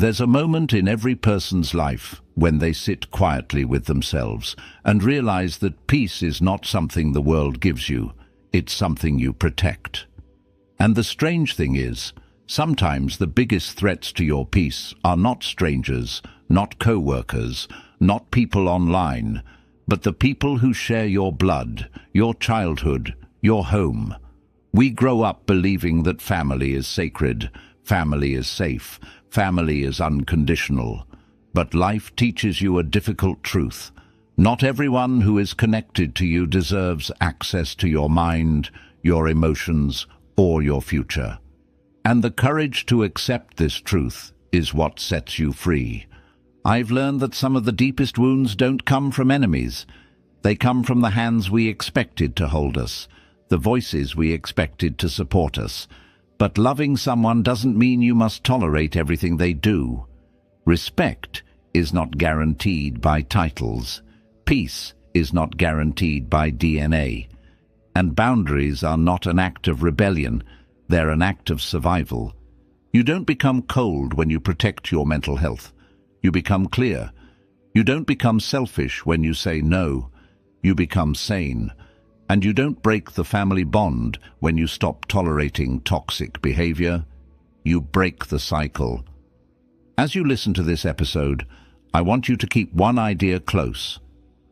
There's a moment in every person's life when they sit quietly with themselves and realize that peace is not something the world gives you, it's something you protect. And the strange thing is, sometimes the biggest threats to your peace are not strangers, not co-workers, not people online, but the people who share your blood, your childhood, your home. We grow up believing that family is sacred, family is safe, family is unconditional. But life teaches you a difficult truth. Not everyone who is connected to you deserves access to your mind, your emotions, or your future. And the courage to accept this truth is what sets you free. I've learned that some of the deepest wounds don't come from enemies. They come from the hands we expected to hold us, the voices we expected to support us. But loving someone doesn't mean you must tolerate everything they do. Respect is not guaranteed by titles. Peace is not guaranteed by DNA. And boundaries are not an act of rebellion, they're an act of survival. You don't become cold when you protect your mental health. You become clear. You don't become selfish when you say no. You become sane. And you don't break the family bond when you stop tolerating toxic behavior. You break the cycle. As you listen to this episode, I want you to keep one idea close.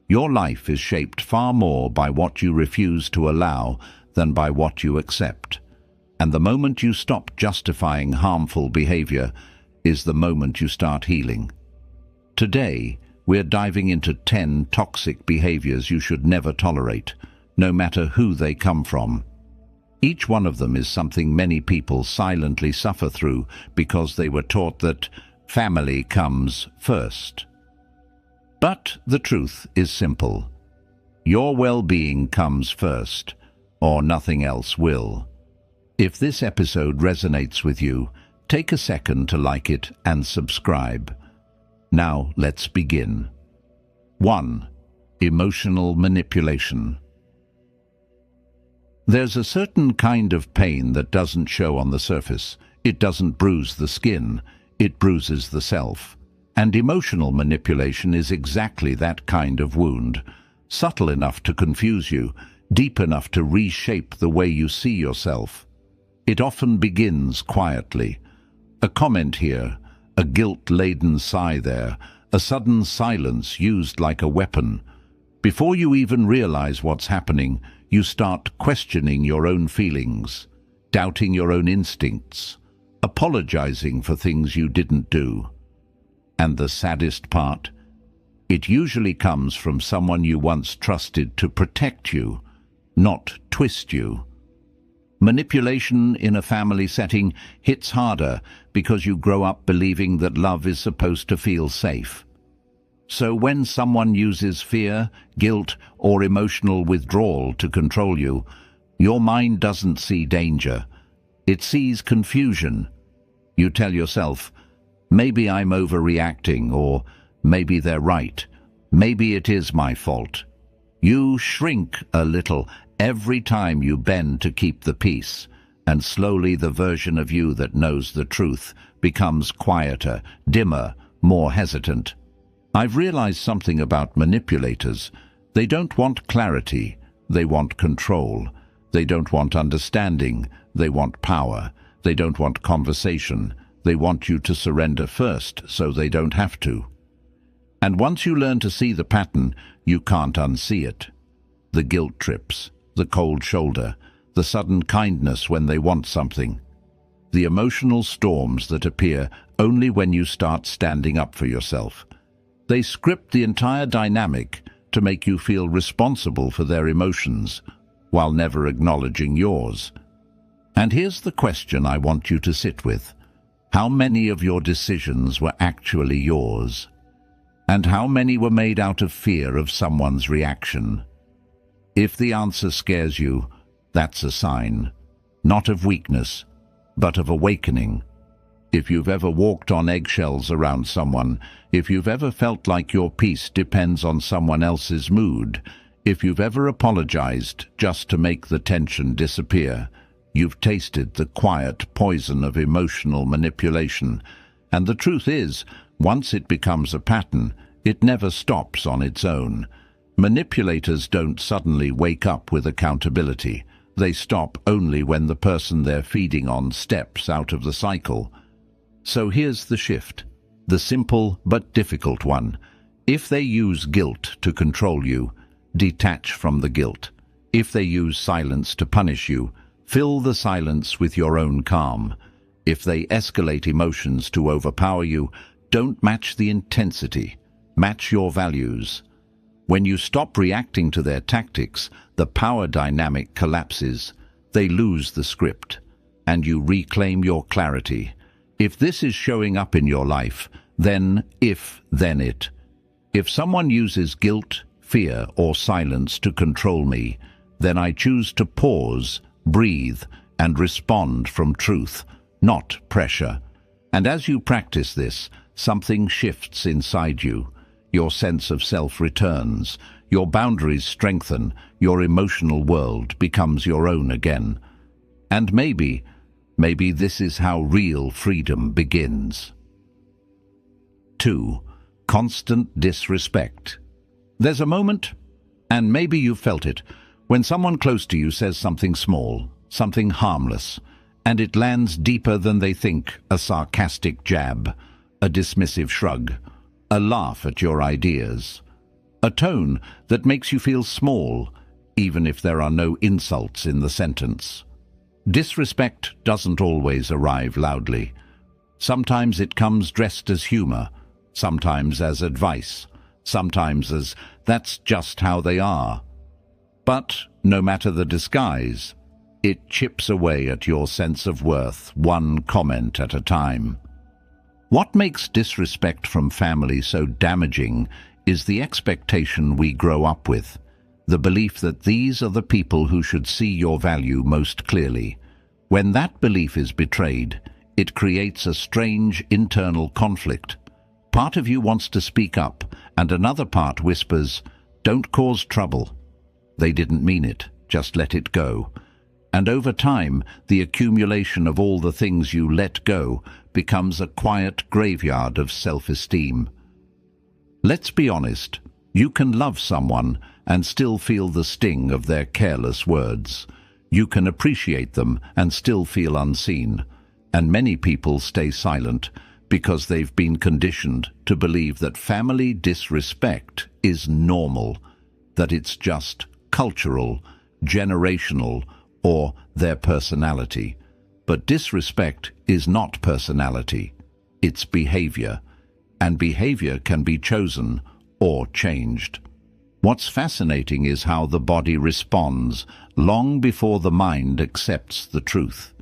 Your life is shaped far more by what you refuse to allow than by what you accept. And the moment you stop justifying harmful behavior is the moment you start healing. Today, we're diving into 10 toxic behaviors you should never tolerate, no matter who they come from. Each one of them is something many people silently suffer through because they were taught that family comes first. But the truth is simple. Your well-being comes first, or nothing else will. If this episode resonates with you, take a second to like it and subscribe. Now let's begin. 1. Emotional manipulation. There's a certain kind of pain that doesn't show on the surface. It doesn't bruise the skin, it bruises the self. And emotional manipulation is exactly that kind of wound, subtle enough to confuse you, deep enough to reshape the way you see yourself. It often begins quietly. A comment here, a guilt-laden sigh there, a sudden silence used like a weapon. Before you even realize what's happening, you start questioning your own feelings, doubting your own instincts, apologizing for things you didn't do. And the saddest part, it usually comes from someone you once trusted to protect you, not twist you. Manipulation in a family setting hits harder because you grow up believing that love is supposed to feel safe. So when someone uses fear, guilt, or emotional withdrawal to control you, your mind doesn't see danger. It sees confusion. You tell yourself, maybe I'm overreacting, or maybe they're right. Maybe it is my fault. You shrink a little every time you bend to keep the peace, and slowly the version of you that knows the truth becomes quieter, dimmer, more hesitant. I've realized something about manipulators. They don't want clarity, they want control. They don't want understanding, they want power. They don't want conversation, they want you to surrender first so they don't have to. And once you learn to see the pattern, you can't unsee it. The guilt trips, the cold shoulder, the sudden kindness when they want something. The emotional storms that appear only when you start standing up for yourself. They script the entire dynamic to make you feel responsible for their emotions, while never acknowledging yours. And here's the question I want you to sit with. How many of your decisions were actually yours? And how many were made out of fear of someone's reaction? If the answer scares you, that's a sign, not of weakness, but of awakening. If you've ever walked on eggshells around someone, if you've ever felt like your peace depends on someone else's mood, if you've ever apologized just to make the tension disappear, you've tasted the quiet poison of emotional manipulation. And the truth is, once it becomes a pattern, it never stops on its own. Manipulators don't suddenly wake up with accountability. They stop only when the person they're feeding on steps out of the cycle. So here's the shift, the simple but difficult one. If they use guilt to control you, detach from the guilt. If they use silence to punish you, fill the silence with your own calm. If they escalate emotions to overpower you, don't match the intensity. Match your values. When you stop reacting to their tactics, the power dynamic collapses. They lose the script, and you reclaim your clarity. If this is showing up in your life, then it. If someone uses guilt, fear, or silence to control me, then I choose to pause, breathe, and respond from truth, not pressure. And as you practice this, something shifts inside you. Your sense of self returns, your boundaries strengthen, your emotional world becomes your own again. And maybe this is how real freedom begins. 2. Constant disrespect. There's a moment, and maybe you've felt it, when someone close to you says something small, something harmless, and it lands deeper than they think, a sarcastic jab, a dismissive shrug, a laugh at your ideas, a tone that makes you feel small, even if there are no insults in the sentence. Disrespect doesn't always arrive loudly. Sometimes it comes dressed as humor, sometimes as advice, sometimes as "that's just how they are." But no matter the disguise, it chips away at your sense of worth, one comment at a time. What makes disrespect from family so damaging is the expectation we grow up with, the belief that these are the people who should see your value most clearly. When that belief is betrayed, it creates a strange internal conflict. Part of you wants to speak up, and another part whispers, "Don't cause trouble. They didn't mean it, just let it go." And over time, the accumulation of all the things you let go becomes a quiet graveyard of self-esteem. Let's be honest, you can love someone and still feel the sting of their careless words. You can appreciate them and still feel unseen. And many people stay silent because they've been conditioned to believe that family disrespect is normal, that it's just cultural, generational, or their personality. But disrespect is not personality, it's behavior, and behavior can be chosen or changed. What's fascinating is how the body responds long before the mind accepts the truth.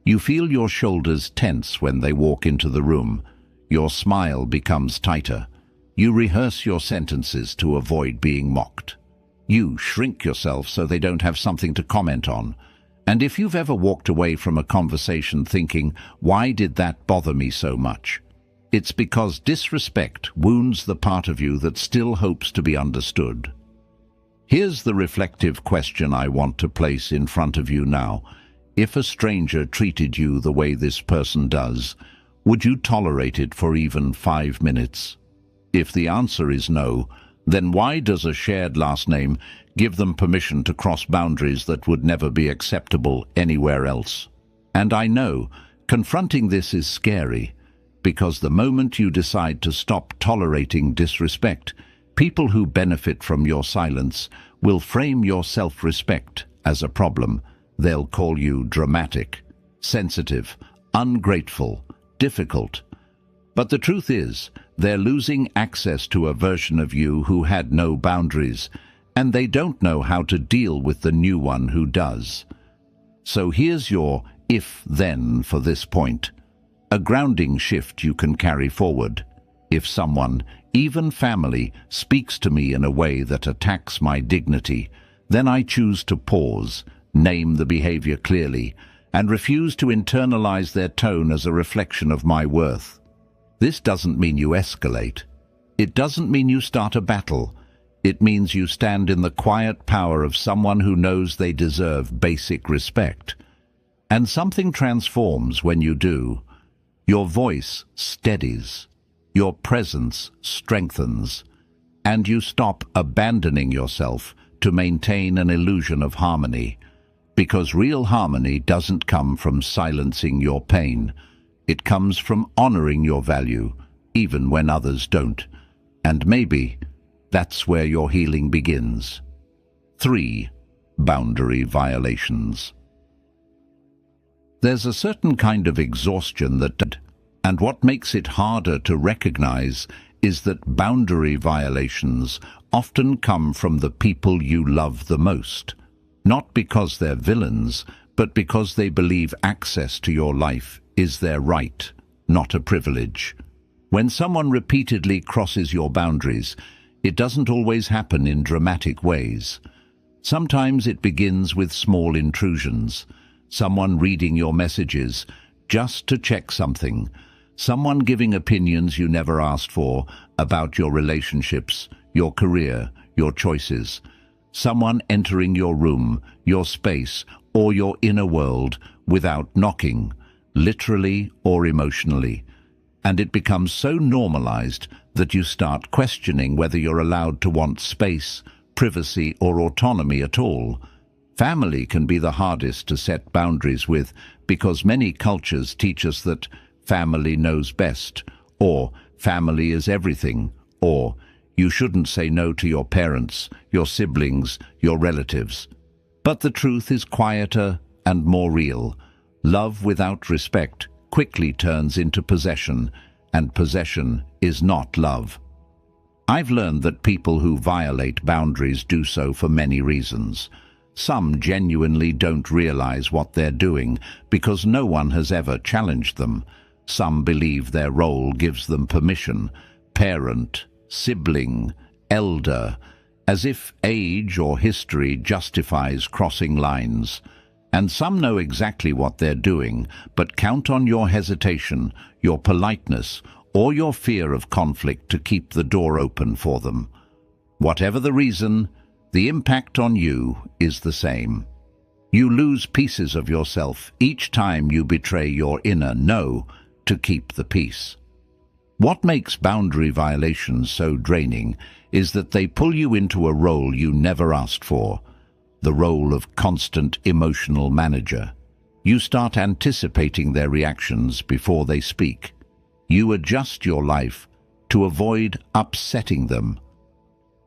You feel your shoulders tense when they walk into the room. Your smile becomes tighter. You rehearse your sentences to avoid being mocked. You shrink yourself so they don't have something to comment on. And if you've ever walked away from a conversation thinking, "Why did that bother me so much?" it's because disrespect wounds the part of you that still hopes to be understood. Here's the reflective question I want to place in front of you now. If a stranger treated you the way this person does, would you tolerate it for even 5 minutes? If the answer is no, then why does a shared last name give them permission to cross boundaries that would never be acceptable anywhere else? And I know, confronting this is scary, because the moment you decide to stop tolerating disrespect, people who benefit from your silence will frame your self-respect as a problem. They'll call you dramatic, sensitive, ungrateful, difficult. But the truth is, they're losing access to a version of you who had no boundaries, and they don't know how to deal with the new one who does. So here's your if-then for this point, a grounding shift you can carry forward. If someone, even family, speaks to me in a way that attacks my dignity, then I choose to pause, name the behavior clearly, and refuse to internalize their tone as a reflection of my worth. This doesn't mean you escalate. It doesn't mean you start a battle. It means you stand in the quiet power of someone who knows they deserve basic respect. And something transforms when you do. Your voice steadies, your presence strengthens, and you stop abandoning yourself to maintain an illusion of harmony, because real harmony doesn't come from silencing your pain. It comes from honoring your value, even when others don't. And maybe that's where your healing begins. 3. Boundary violations. There's a certain kind of exhaustion and what makes it harder to recognize is that boundary violations often come from the people you love the most, not because they're villains, but because they believe access to your life is their right, not a privilege. When someone repeatedly crosses your boundaries, it doesn't always happen in dramatic ways. Sometimes it begins with small intrusions, someone reading your messages just to check something, someone giving opinions you never asked for about your relationships, your career, your choices, someone entering your room, your space, or your inner world without knocking, literally or emotionally. And it becomes so normalized that you start questioning whether you're allowed to want space, privacy, or autonomy at all. Family can be the hardest to set boundaries with because many cultures teach us that family knows best, or family is everything, or you shouldn't say no to your parents, your siblings, your relatives. But the truth is quieter and more real. Love without respect quickly turns into possession, and possession is not love. I've learned that people who violate boundaries do so for many reasons. Some genuinely don't realize what they're doing because no one has ever challenged them. Some believe their role gives them permission, parent, sibling, elder, as if age or history justifies crossing lines. And some know exactly what they're doing, but count on your hesitation, your politeness, or your fear of conflict to keep the door open for them. Whatever the reason, the impact on you is the same. You lose pieces of yourself each time you betray your inner no to keep the peace. What makes boundary violations so draining is that they pull you into a role you never asked for, the role of constant emotional manager. You start anticipating their reactions before they speak. You adjust your life to avoid upsetting them.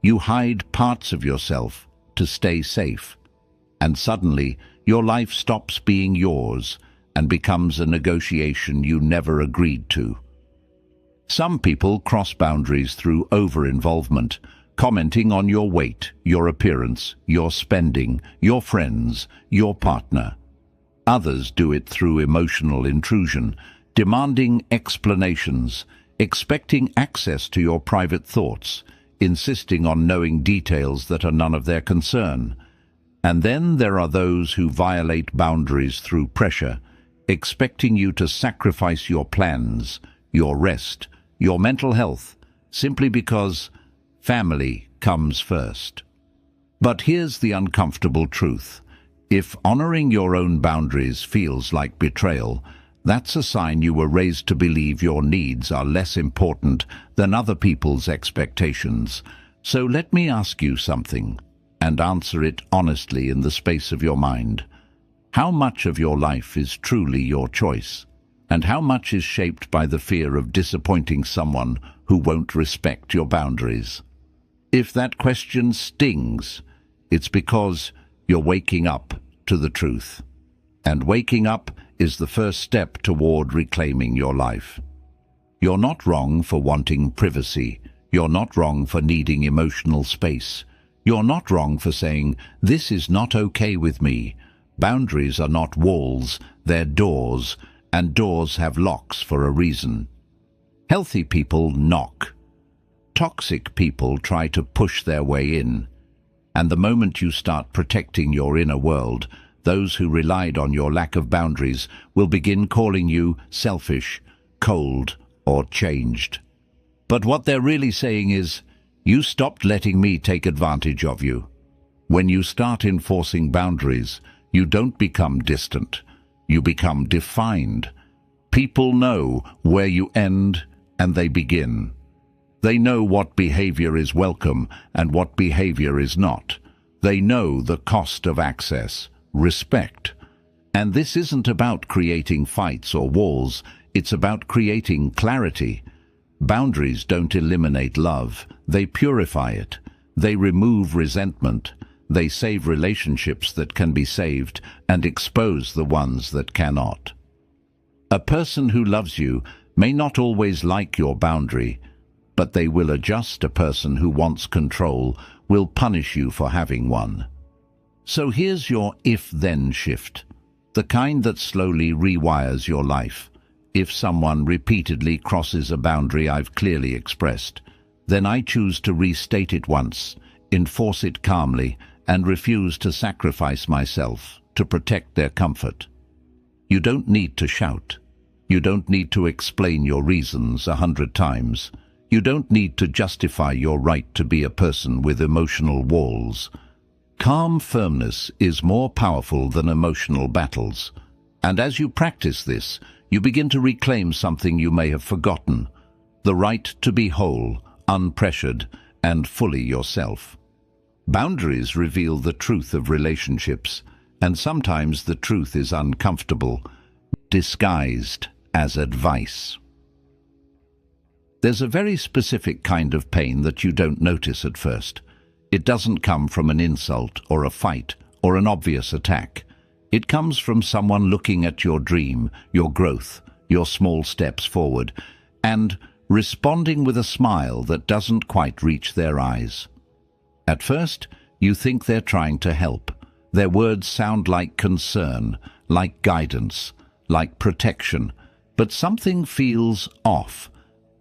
You hide parts of yourself to stay safe. And suddenly, your life stops being yours and becomes a negotiation you never agreed to. Some people cross boundaries through over-involvement, commenting on your weight, your appearance, your spending, your friends, your partner. Others do it through emotional intrusion, demanding explanations, expecting access to your private thoughts, insisting on knowing details that are none of their concern. And then there are those who violate boundaries through pressure, expecting you to sacrifice your plans, your rest, your mental health, simply because family comes first. But here's the uncomfortable truth. If honoring your own boundaries feels like betrayal, that's a sign you were raised to believe your needs are less important than other people's expectations. So let me ask you something, and answer it honestly in the space of your mind. How much of your life is truly your choice? And how much is shaped by the fear of disappointing someone who won't respect your boundaries? If that question stings, it's because you're waking up to the truth. And waking up is the first step toward reclaiming your life. You're not wrong for wanting privacy. You're not wrong for needing emotional space. You're not wrong for saying, "This is not okay with me." Boundaries are not walls, they're doors, and doors have locks for a reason. Healthy people knock. Toxic people try to push their way in. And the moment you start protecting your inner world, those who relied on your lack of boundaries will begin calling you selfish, cold, or changed. But what they're really saying is, you stopped letting me take advantage of you. When you start enforcing boundaries, you don't become distant. You become defined. People know where you end and they begin. They know what behavior is welcome and what behavior is not. They know the cost of access, respect. And this isn't about creating fights or walls, it's about creating clarity. Boundaries don't eliminate love, they purify it. They remove resentment. They save relationships that can be saved and expose the ones that cannot. A person who loves you may not always like your boundary, but they will adjust. A person who wants control will punish you for having one. So here's your if-then shift, the kind that slowly rewires your life. If someone repeatedly crosses a boundary I've clearly expressed, then I choose to restate it once, enforce it calmly, and refuse to sacrifice myself to protect their comfort. You don't need to shout. You don't need to explain your reasons 100 times. You don't need to justify your right to be a person with emotional walls. Calm firmness is more powerful than emotional battles. And as you practice this, you begin to reclaim something you may have forgotten: the right to be whole, unpressured, and fully yourself. Boundaries reveal the truth of relationships, and sometimes the truth is uncomfortable, disguised as advice. There's a very specific kind of pain that you don't notice at first. It doesn't come from an insult or a fight or an obvious attack. It comes from someone looking at your dream, your growth, your small steps forward, and responding with a smile that doesn't quite reach their eyes. At first, you think they're trying to help. Their words sound like concern, like guidance, like protection, but something feels off.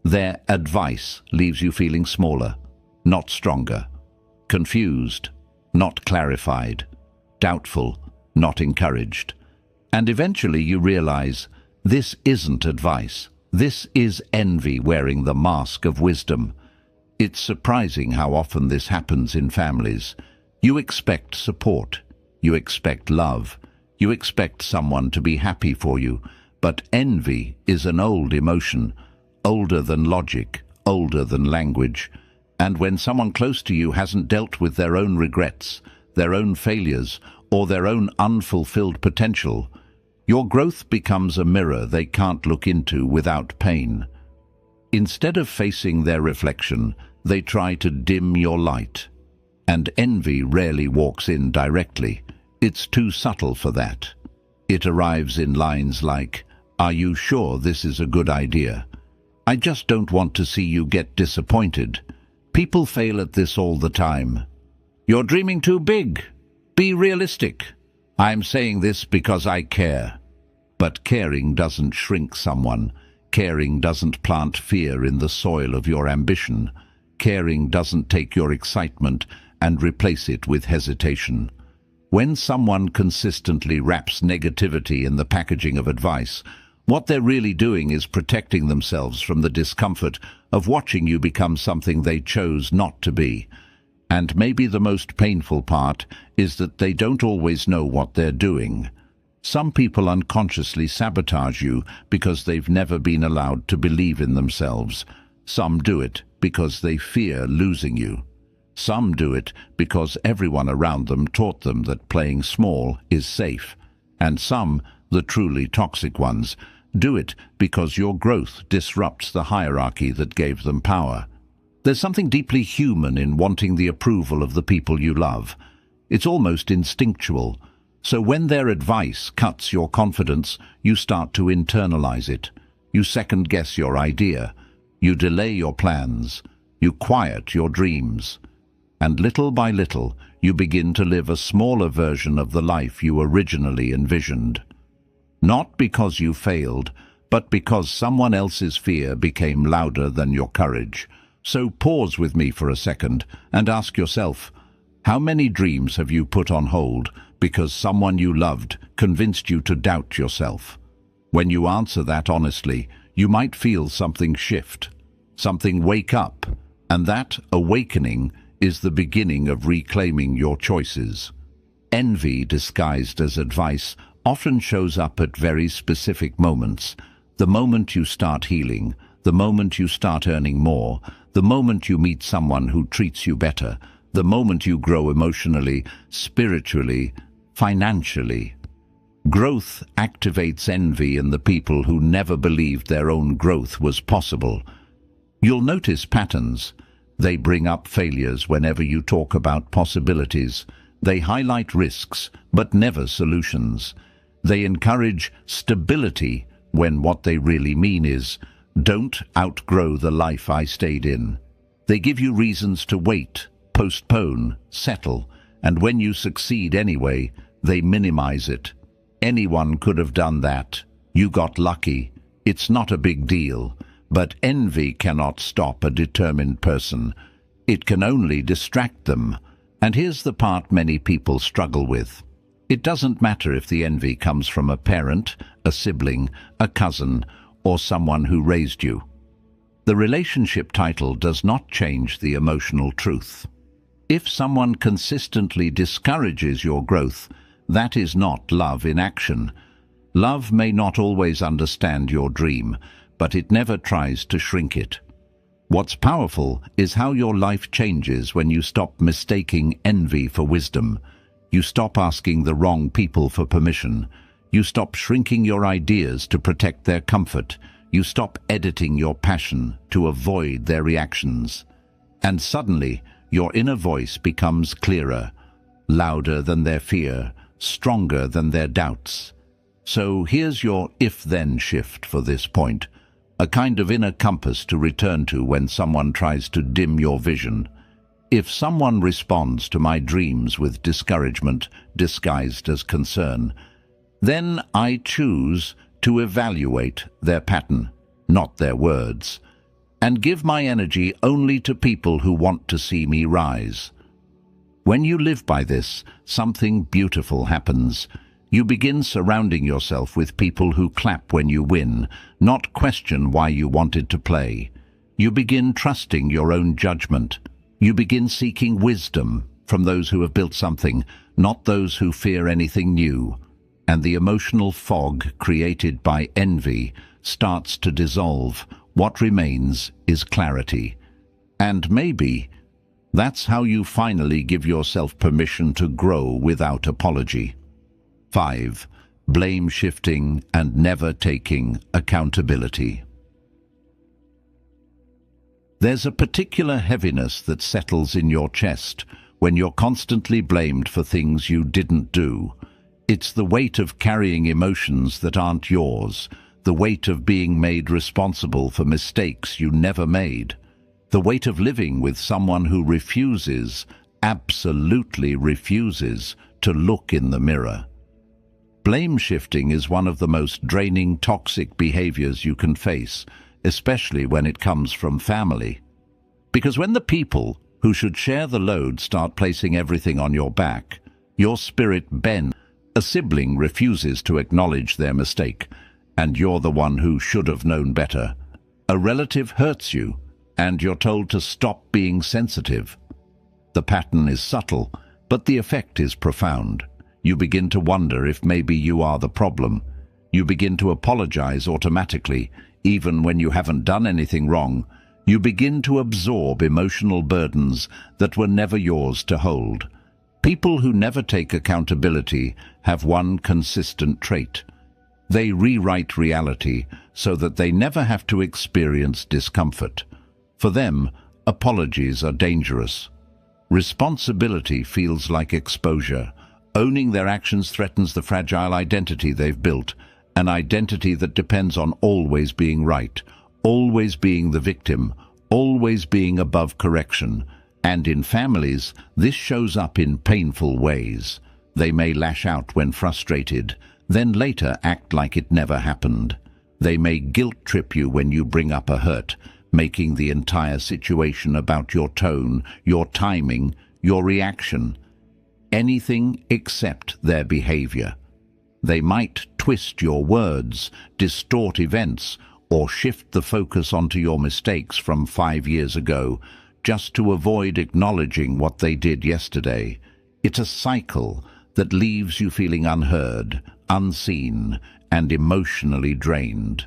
Their advice leaves you feeling smaller, not stronger, confused, not clarified, doubtful, not encouraged. And eventually you realize this isn't advice. This is envy wearing the mask of wisdom. It's surprising how often this happens in families. You expect support. You expect love. You expect someone to be happy for you. But envy is an old emotion, older than logic, older than language. And when someone close to you hasn't dealt with their own regrets, their own failures, or their own unfulfilled potential, your growth becomes a mirror they can't look into without pain. Instead of facing their reflection, they try to dim your light. And envy rarely walks in directly. It's too subtle for that. It arrives in lines like, "Are you sure this is a good idea? I just don't want to see you get disappointed." People fail at this all the time. "You're dreaming too big. Be realistic." "I'm saying this because I care." But caring doesn't shrink someone. Caring doesn't plant fear in the soil of your ambition. Caring doesn't take your excitement and replace it with hesitation. When someone consistently wraps negativity in the packaging of advice, what they're really doing is protecting themselves from the discomfort of watching you become something they chose not to be. And maybe the most painful part is that they don't always know what they're doing. Some people unconsciously sabotage you because they've never been allowed to believe in themselves. Some do it because they fear losing you. Some do it because everyone around them taught them that playing small is safe. And some, the truly toxic ones, do it because your growth disrupts the hierarchy that gave them power. There's something deeply human in wanting the approval of the people you love. It's almost instinctual. So when their advice cuts your confidence, you start to internalize it. You second-guess your idea. You delay your plans. You quiet your dreams. And little by little, you begin to live a smaller version of the life you originally envisioned. Not because you failed, but because someone else's fear became louder than your courage. So pause with me for a second and ask yourself, how many dreams have you put on hold because someone you loved convinced you to doubt yourself? When you answer that honestly, you might feel something shift, something wake up, and that awakening is the beginning of reclaiming your choices. Envy, disguised as advice, often shows up at very specific moments. The moment you start healing, the moment you start earning more, the moment you meet someone who treats you better, the moment you grow emotionally, spiritually, financially. Growth activates envy in the people who never believed their own growth was possible. You'll notice patterns. They bring up failures whenever you talk about possibilities. They highlight risks, but never solutions. They encourage stability when what they really mean is, don't outgrow the life I stayed in. They give you reasons to wait, postpone, settle, and when you succeed anyway, they minimize it. Anyone could have done that. You got lucky. It's not a big deal. But envy cannot stop a determined person. It can only distract them. And here's the part many people struggle with. It doesn't matter if the envy comes from a parent, a sibling, a cousin, or someone who raised you. The relationship title does not change the emotional truth. If someone consistently discourages your growth, that is not love in action. Love may not always understand your dream, but it never tries to shrink it. What's powerful is how your life changes when you stop mistaking envy for wisdom. You stop asking the wrong people for permission. You stop shrinking your ideas to protect their comfort. You stop editing your passion to avoid their reactions. And suddenly, your inner voice becomes clearer, louder than their fear, stronger than their doubts. So here's your if-then shift for this point. A kind of inner compass to return to when someone tries to dim your vision. If someone responds to my dreams with discouragement disguised as concern, then I choose to evaluate their pattern, not their words, and give my energy only to people who want to see me rise. When you live by this, something beautiful happens. You begin surrounding yourself with people who clap when you win, not question why you wanted to play. You begin trusting your own judgment. You begin seeking wisdom from those who have built something, not those who fear anything new. And the emotional fog created by envy starts to dissolve. What remains is clarity. And maybe that's how you finally give yourself permission to grow without apology. 5. Blame shifting and never taking accountability. There's a particular heaviness that settles in your chest when you're constantly blamed for things you didn't do. It's the weight of carrying emotions that aren't yours, the weight of being made responsible for mistakes you never made, the weight of living with someone who refuses, absolutely refuses, to look in the mirror. Blame shifting is one of the most draining, toxic behaviors you can face, especially when it comes from family. Because when the people who should share the load start placing everything on your back, your spirit bends. A sibling refuses to acknowledge their mistake, and you're the one who should have known better. A relative hurts you, and you're told to stop being sensitive. The pattern is subtle, but the effect is profound. You begin to wonder if maybe you are the problem. You begin to apologize automatically, even when you haven't done anything wrong. You begin to absorb emotional burdens that were never yours to hold. People who never take accountability have one consistent trait. They rewrite reality so that they never have to experience discomfort. For them, apologies are dangerous. Responsibility feels like exposure. Owning their actions threatens the fragile identity they've built, an identity that depends on always being right, always being the victim, always being above correction. And in families, this shows up in painful ways. They may lash out when frustrated, then later act like it never happened. They may guilt trip you when you bring up a hurt, making the entire situation about your tone, your timing, your reaction. Anything except their behavior. They might twist your words, distort events, or shift the focus onto your mistakes from 5 years ago, just to avoid acknowledging what they did yesterday. It's a cycle that leaves you feeling unheard, unseen, and emotionally drained.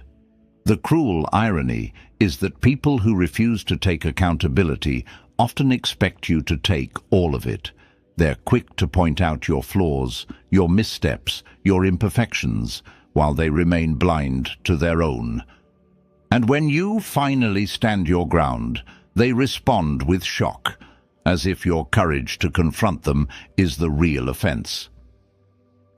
The cruel irony is that people who refuse to take accountability often expect you to take all of it. They're quick to point out your flaws, your missteps, your imperfections, while they remain blind to their own. And when you finally stand your ground, they respond with shock, as if your courage to confront them is the real offense.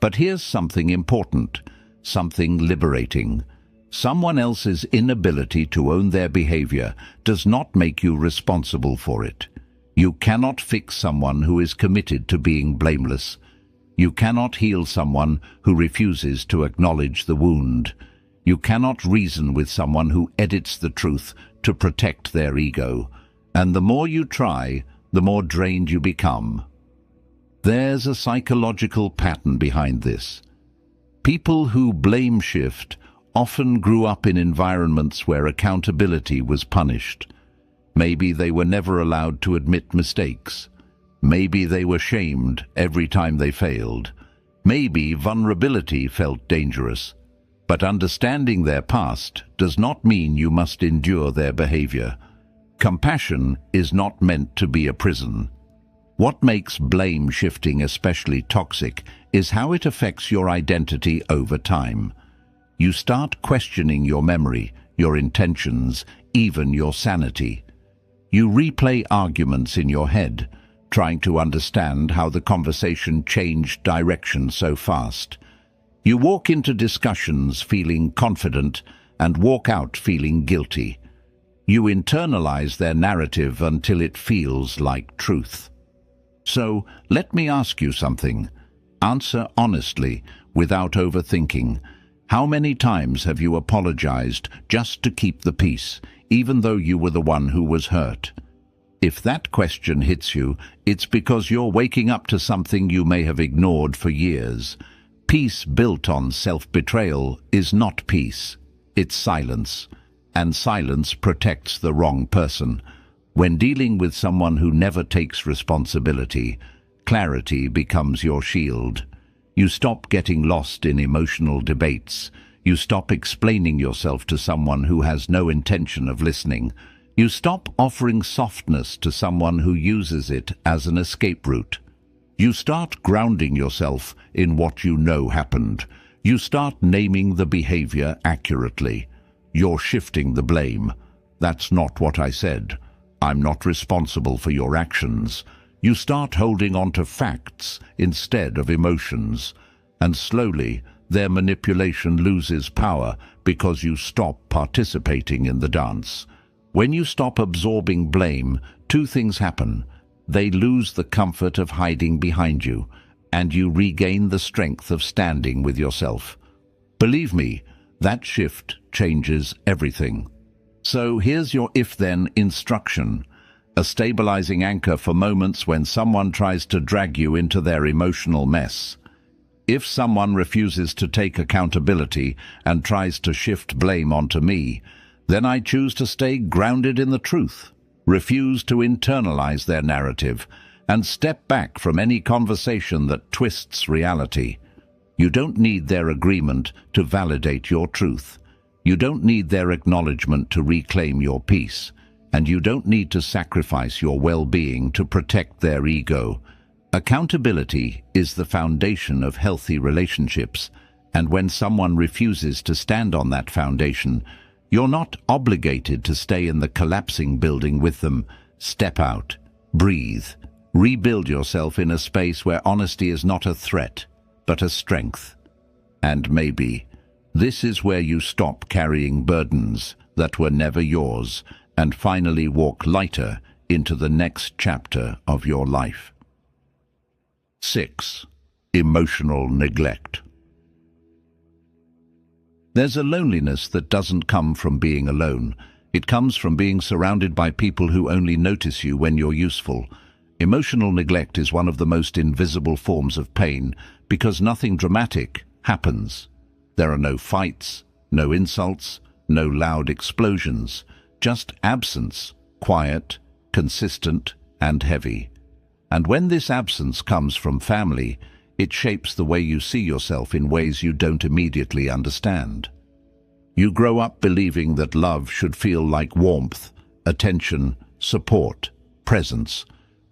But here's something important, something liberating. Someone else's inability to own their behavior does not make you responsible for it. You cannot fix someone who is committed to being blameless. You cannot heal someone who refuses to acknowledge the wound. You cannot reason with someone who edits the truth to protect their ego. And the more you try, the more drained you become. There's a psychological pattern behind this. People who blame shift often grew up in environments where accountability was punished. Maybe they were never allowed to admit mistakes. Maybe they were shamed every time they failed. Maybe vulnerability felt dangerous. But understanding their past does not mean you must endure their behavior. Compassion is not meant to be a prison. What makes blame shifting especially toxic is how it affects your identity over time. You start questioning your memory, your intentions, even your sanity. You replay arguments in your head, trying to understand how the conversation changed direction so fast. You walk into discussions feeling confident and walk out feeling guilty. You internalize their narrative until it feels like truth. So, let me ask you something. Answer honestly, without overthinking. How many times have you apologized just to keep the peace, even though you were the one who was hurt? If that question hits you, it's because you're waking up to something you may have ignored for years. Peace built on self-betrayal is not peace, it's silence. And silence protects the wrong person. When dealing with someone who never takes responsibility, clarity becomes your shield. You stop getting lost in emotional debates. You stop explaining yourself to someone who has no intention of listening. You stop offering softness to someone who uses it as an escape route. You start grounding yourself in what you know happened. You start naming the behavior accurately. You're shifting the blame. That's not what I said. I'm not responsible for your actions. You start holding on to facts instead of emotions. And slowly, their manipulation loses power because you stop participating in the dance. When you stop absorbing blame, two things happen. They lose the comfort of hiding behind you, and you regain the strength of standing with yourself. Believe me, that shift changes everything. So here's your if-then instruction, a stabilizing anchor for moments when someone tries to drag you into their emotional mess. If someone refuses to take accountability and tries to shift blame onto me, then I choose to stay grounded in the truth, refuse to internalize their narrative, and step back from any conversation that twists reality. You don't need their agreement to validate your truth. You don't need their acknowledgement to reclaim your peace. And you don't need to sacrifice your well-being to protect their ego. Accountability is the foundation of healthy relationships, and when someone refuses to stand on that foundation, you're not obligated to stay in the collapsing building with them. Step out, breathe, rebuild yourself in a space where honesty is not a threat, but a strength. And maybe this is where you stop carrying burdens that were never yours, and finally walk lighter into the next chapter of your life. 6. Emotional neglect. There's a loneliness that doesn't come from being alone. It comes from being surrounded by people who only notice you when you're useful. Emotional neglect is one of the most invisible forms of pain because nothing dramatic happens. There are no fights, no insults, no loud explosions. Just absence, quiet, consistent, and heavy. And when this absence comes from family, it shapes the way you see yourself in ways you don't immediately understand. You grow up believing that love should feel like warmth, attention, support, presence.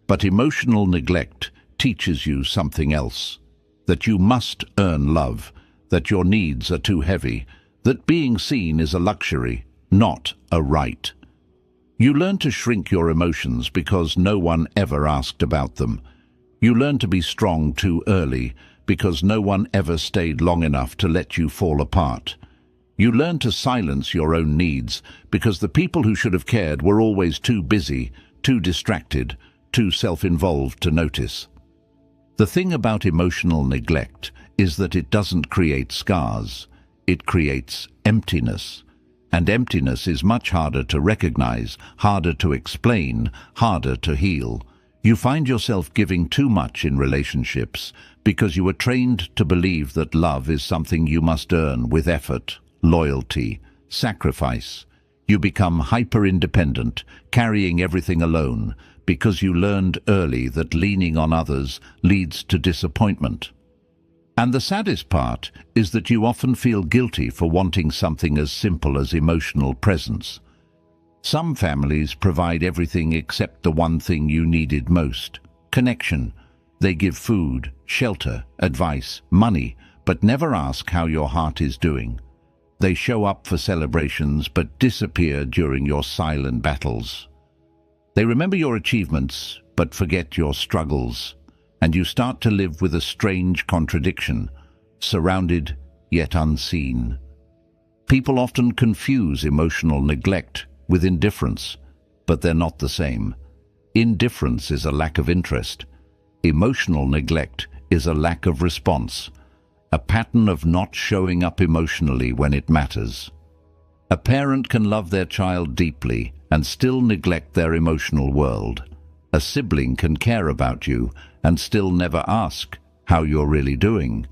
But emotional neglect teaches you something else. That you must earn love, that your needs are too heavy, that being seen is a luxury, not a right. You learn to shrink your emotions because no one ever asked about them. You learn to be strong too early because no one ever stayed long enough to let you fall apart. You learn to silence your own needs because the people who should have cared were always too busy, too distracted, too self-involved to notice. The thing about emotional neglect is that it doesn't create scars. It creates emptiness. And emptiness is much harder to recognize, harder to explain, harder to heal. You find yourself giving too much in relationships because you were trained to believe that love is something you must earn with effort, loyalty, sacrifice. You become hyper-independent, carrying everything alone, because you learned early that leaning on others leads to disappointment. And the saddest part is that you often feel guilty for wanting something as simple as emotional presence. Some families provide everything except the one thing you needed most: connection. They give food, shelter, advice, money, but never ask how your heart is doing. They show up for celebrations but disappear during your silent battles. They remember your achievements but forget your struggles, and you start to live with a strange contradiction, surrounded yet unseen. People often confuse emotional neglect with indifference, but they're not the same. Indifference is a lack of interest. Emotional neglect is a lack of response, a pattern of not showing up emotionally when it matters. A parent can love their child deeply and still neglect their emotional world. A sibling can care about you and still never ask how you're really doing.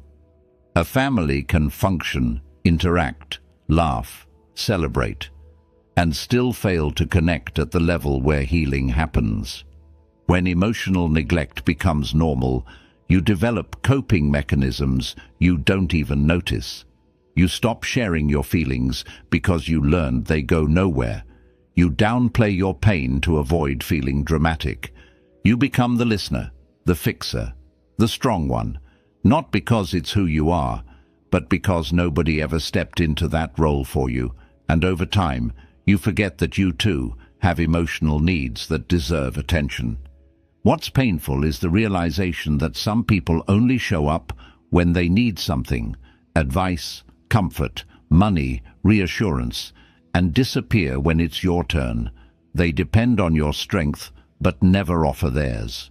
A family can function, interact, laugh, celebrate, and still fail to connect at the level where healing happens. When emotional neglect becomes normal, you develop coping mechanisms you don't even notice. You stop sharing your feelings because you learned they go nowhere. You downplay your pain to avoid feeling dramatic. You become the listener, the fixer, the strong one, not because it's who you are, but because nobody ever stepped into that role for you, and over time, you forget that you too have emotional needs that deserve attention. What's painful is the realization that some people only show up when they need something: advice, comfort, money, reassurance, and disappear when it's your turn. They depend on your strength, but never offer theirs.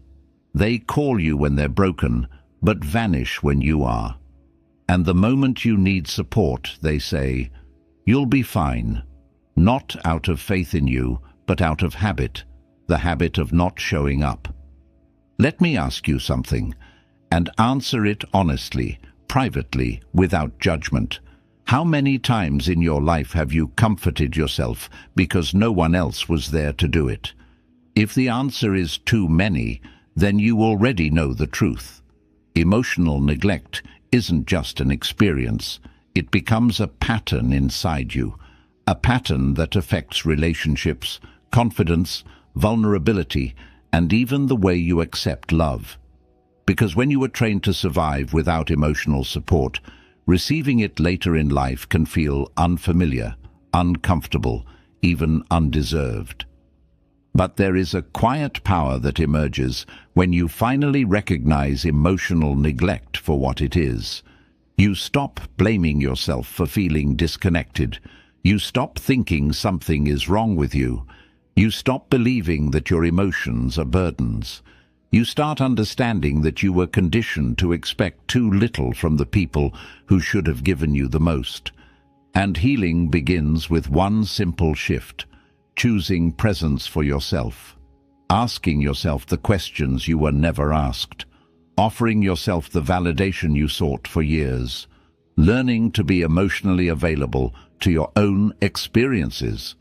They call you when they're broken, but vanish when you are. And the moment you need support, they say, "You'll be fine." Not out of faith in you, but out of habit, the habit of not showing up. Let me ask you something, and answer it honestly, privately, without judgment. How many times in your life have you comforted yourself because no one else was there to do it? If the answer is too many, then you already know the truth. Emotional neglect isn't just an experience. It becomes a pattern inside you, a pattern that affects relationships, confidence, vulnerability, and even the way you accept love. Because when you were trained to survive without emotional support, receiving it later in life can feel unfamiliar, uncomfortable, even undeserved. But there is a quiet power that emerges when you finally recognize emotional neglect for what it is. You stop blaming yourself for feeling disconnected. You stop thinking something is wrong with you. You stop believing that your emotions are burdens. You start understanding that you were conditioned to expect too little from the people who should have given you the most. And healing begins with one simple shift: choosing presence for yourself, asking yourself the questions you were never asked, offering yourself the validation you sought for years, learning to be emotionally available to your own experiences.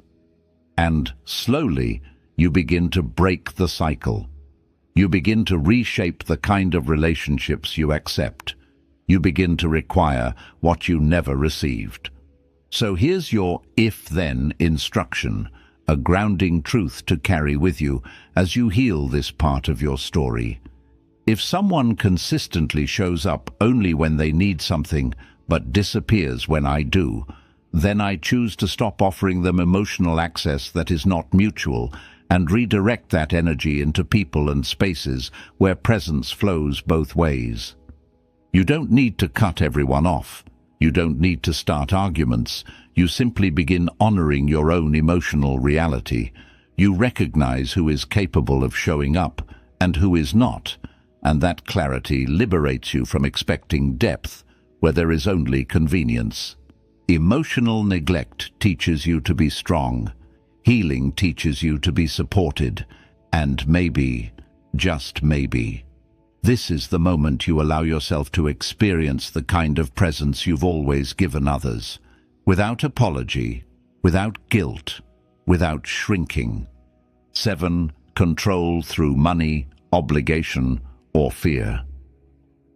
And slowly, you begin to break the cycle. You begin to reshape the kind of relationships you accept. You begin to require what you never received. So here's your if-then instruction, a grounding truth to carry with you as you heal this part of your story. If someone consistently shows up only when they need something but disappears when I do, then I choose to stop offering them emotional access that is not mutual and redirect that energy into people and spaces where presence flows both ways. You don't need to cut everyone off. You don't need to start arguments. You simply begin honoring your own emotional reality. You recognize who is capable of showing up and who is not, and that clarity liberates you from expecting depth where there is only convenience. Emotional neglect teaches you to be strong. Healing teaches you to be supported. And maybe, just maybe, this is the moment you allow yourself to experience the kind of presence you've always given others, without apology, without guilt, without shrinking. 7. Control through money, obligation, or fear.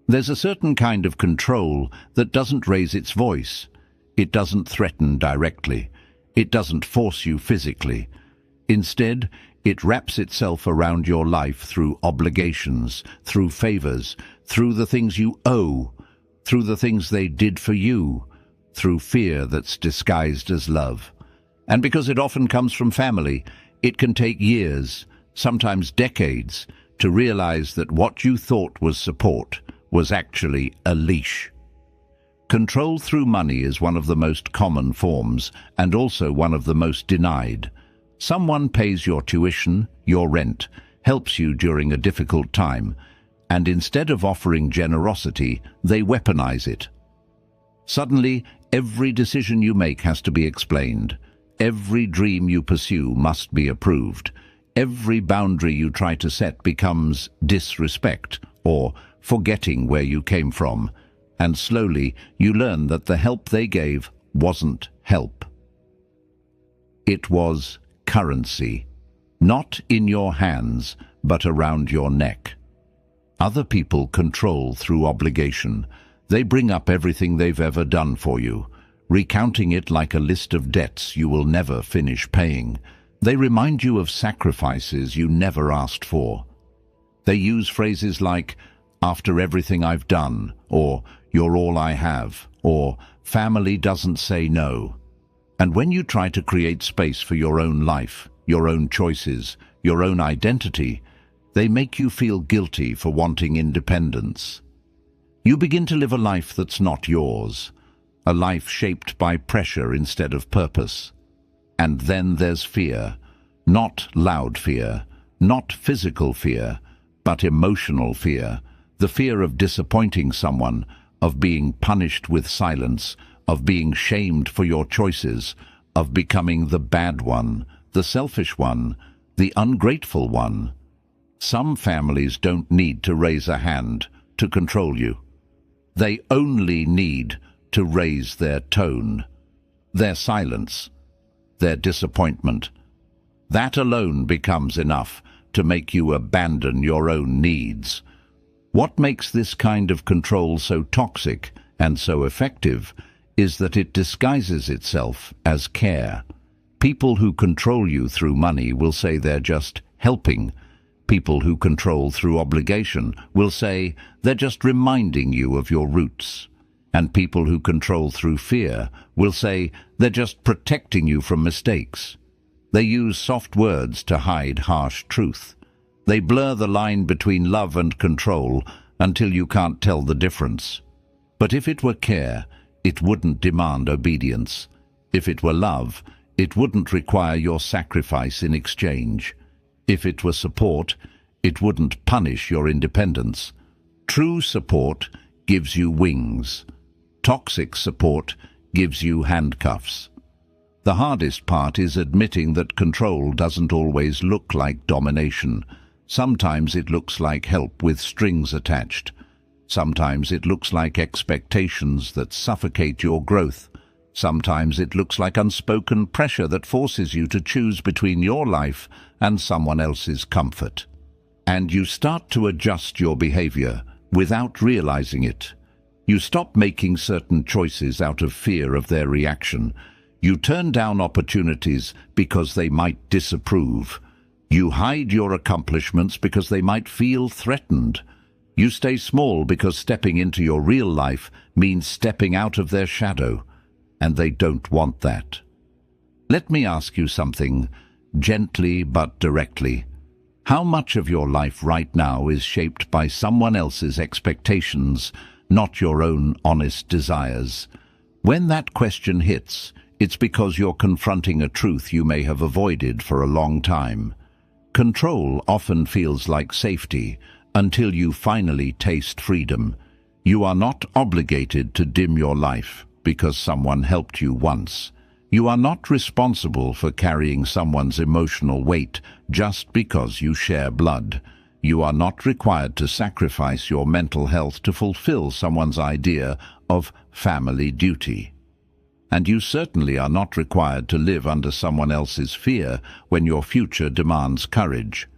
There's a certain kind of control that doesn't raise its voice. It doesn't threaten directly. It doesn't force you physically. Instead, it wraps itself around your life through obligations, through favors, through the things you owe, through the things they did for you, through fear that's disguised as love. And because it often comes from family, it can take years, sometimes decades, to realize that what you thought was support was actually a leash. Control through money is one of the most common forms, and also one of the most denied. Someone pays your tuition, your rent, helps you during a difficult time, and instead of offering generosity, they weaponize it. Suddenly, every decision you make has to be explained. Every dream you pursue must be approved. Every boundary you try to set becomes disrespect or forgetting where you came from. And slowly, you learn that the help they gave wasn't help. It was currency, not in your hands, but around your neck. Other people control through obligation. They bring up everything they've ever done for you, recounting it like a list of debts you will never finish paying. They remind you of sacrifices you never asked for. They use phrases like, "After everything I've done," or "You're all I have," or "Family doesn't say no." And when you try to create space for your own life, your own choices, your own identity, they make you feel guilty for wanting independence. You begin to live a life that's not yours, a life shaped by pressure instead of purpose. And then there's fear, not loud fear, not physical fear, but emotional fear, the fear of disappointing someone, of being punished with silence, of being shamed for your choices, of becoming the bad one, the selfish one, the ungrateful one. Some families don't need to raise a hand to control you. They only need to raise their tone, their silence, their disappointment. That alone becomes enough to make you abandon your own needs. What makes this kind of control so toxic and so effective is that it disguises itself as care. People who control you through money will say they're just helping. People who control through obligation will say they're just reminding you of your roots. And people who control through fear will say they're just protecting you from mistakes. They use soft words to hide harsh truth. They blur the line between love and control until you can't tell the difference. But if it were care, it wouldn't demand obedience. If it were love, it wouldn't require your sacrifice in exchange. If it were support, it wouldn't punish your independence. True support gives you wings. Toxic support gives you handcuffs. The hardest part is admitting that control doesn't always look like domination. Sometimes it looks like help with strings attached. Sometimes it looks like expectations that suffocate your growth. Sometimes it looks like unspoken pressure that forces you to choose between your life and someone else's comfort. And you start to adjust your behavior without realizing it. You stop making certain choices out of fear of their reaction. You turn down opportunities because they might disapprove. You hide your accomplishments because they might feel threatened. You stay small because stepping into your real life means stepping out of their shadow, and they don't want that. Let me ask you something, gently but directly. How much of your life right now is shaped by someone else's expectations, not your own honest desires? When that question hits, it's because you're confronting a truth you may have avoided for a long time. Control often feels like safety until you finally taste freedom. You are not obligated to dim your life because someone helped you once. You are not responsible for carrying someone's emotional weight just because you share blood. You are not required to sacrifice your mental health to fulfill someone's idea of family duty. And you certainly are not required to live under someone else's fear when your future demands courage.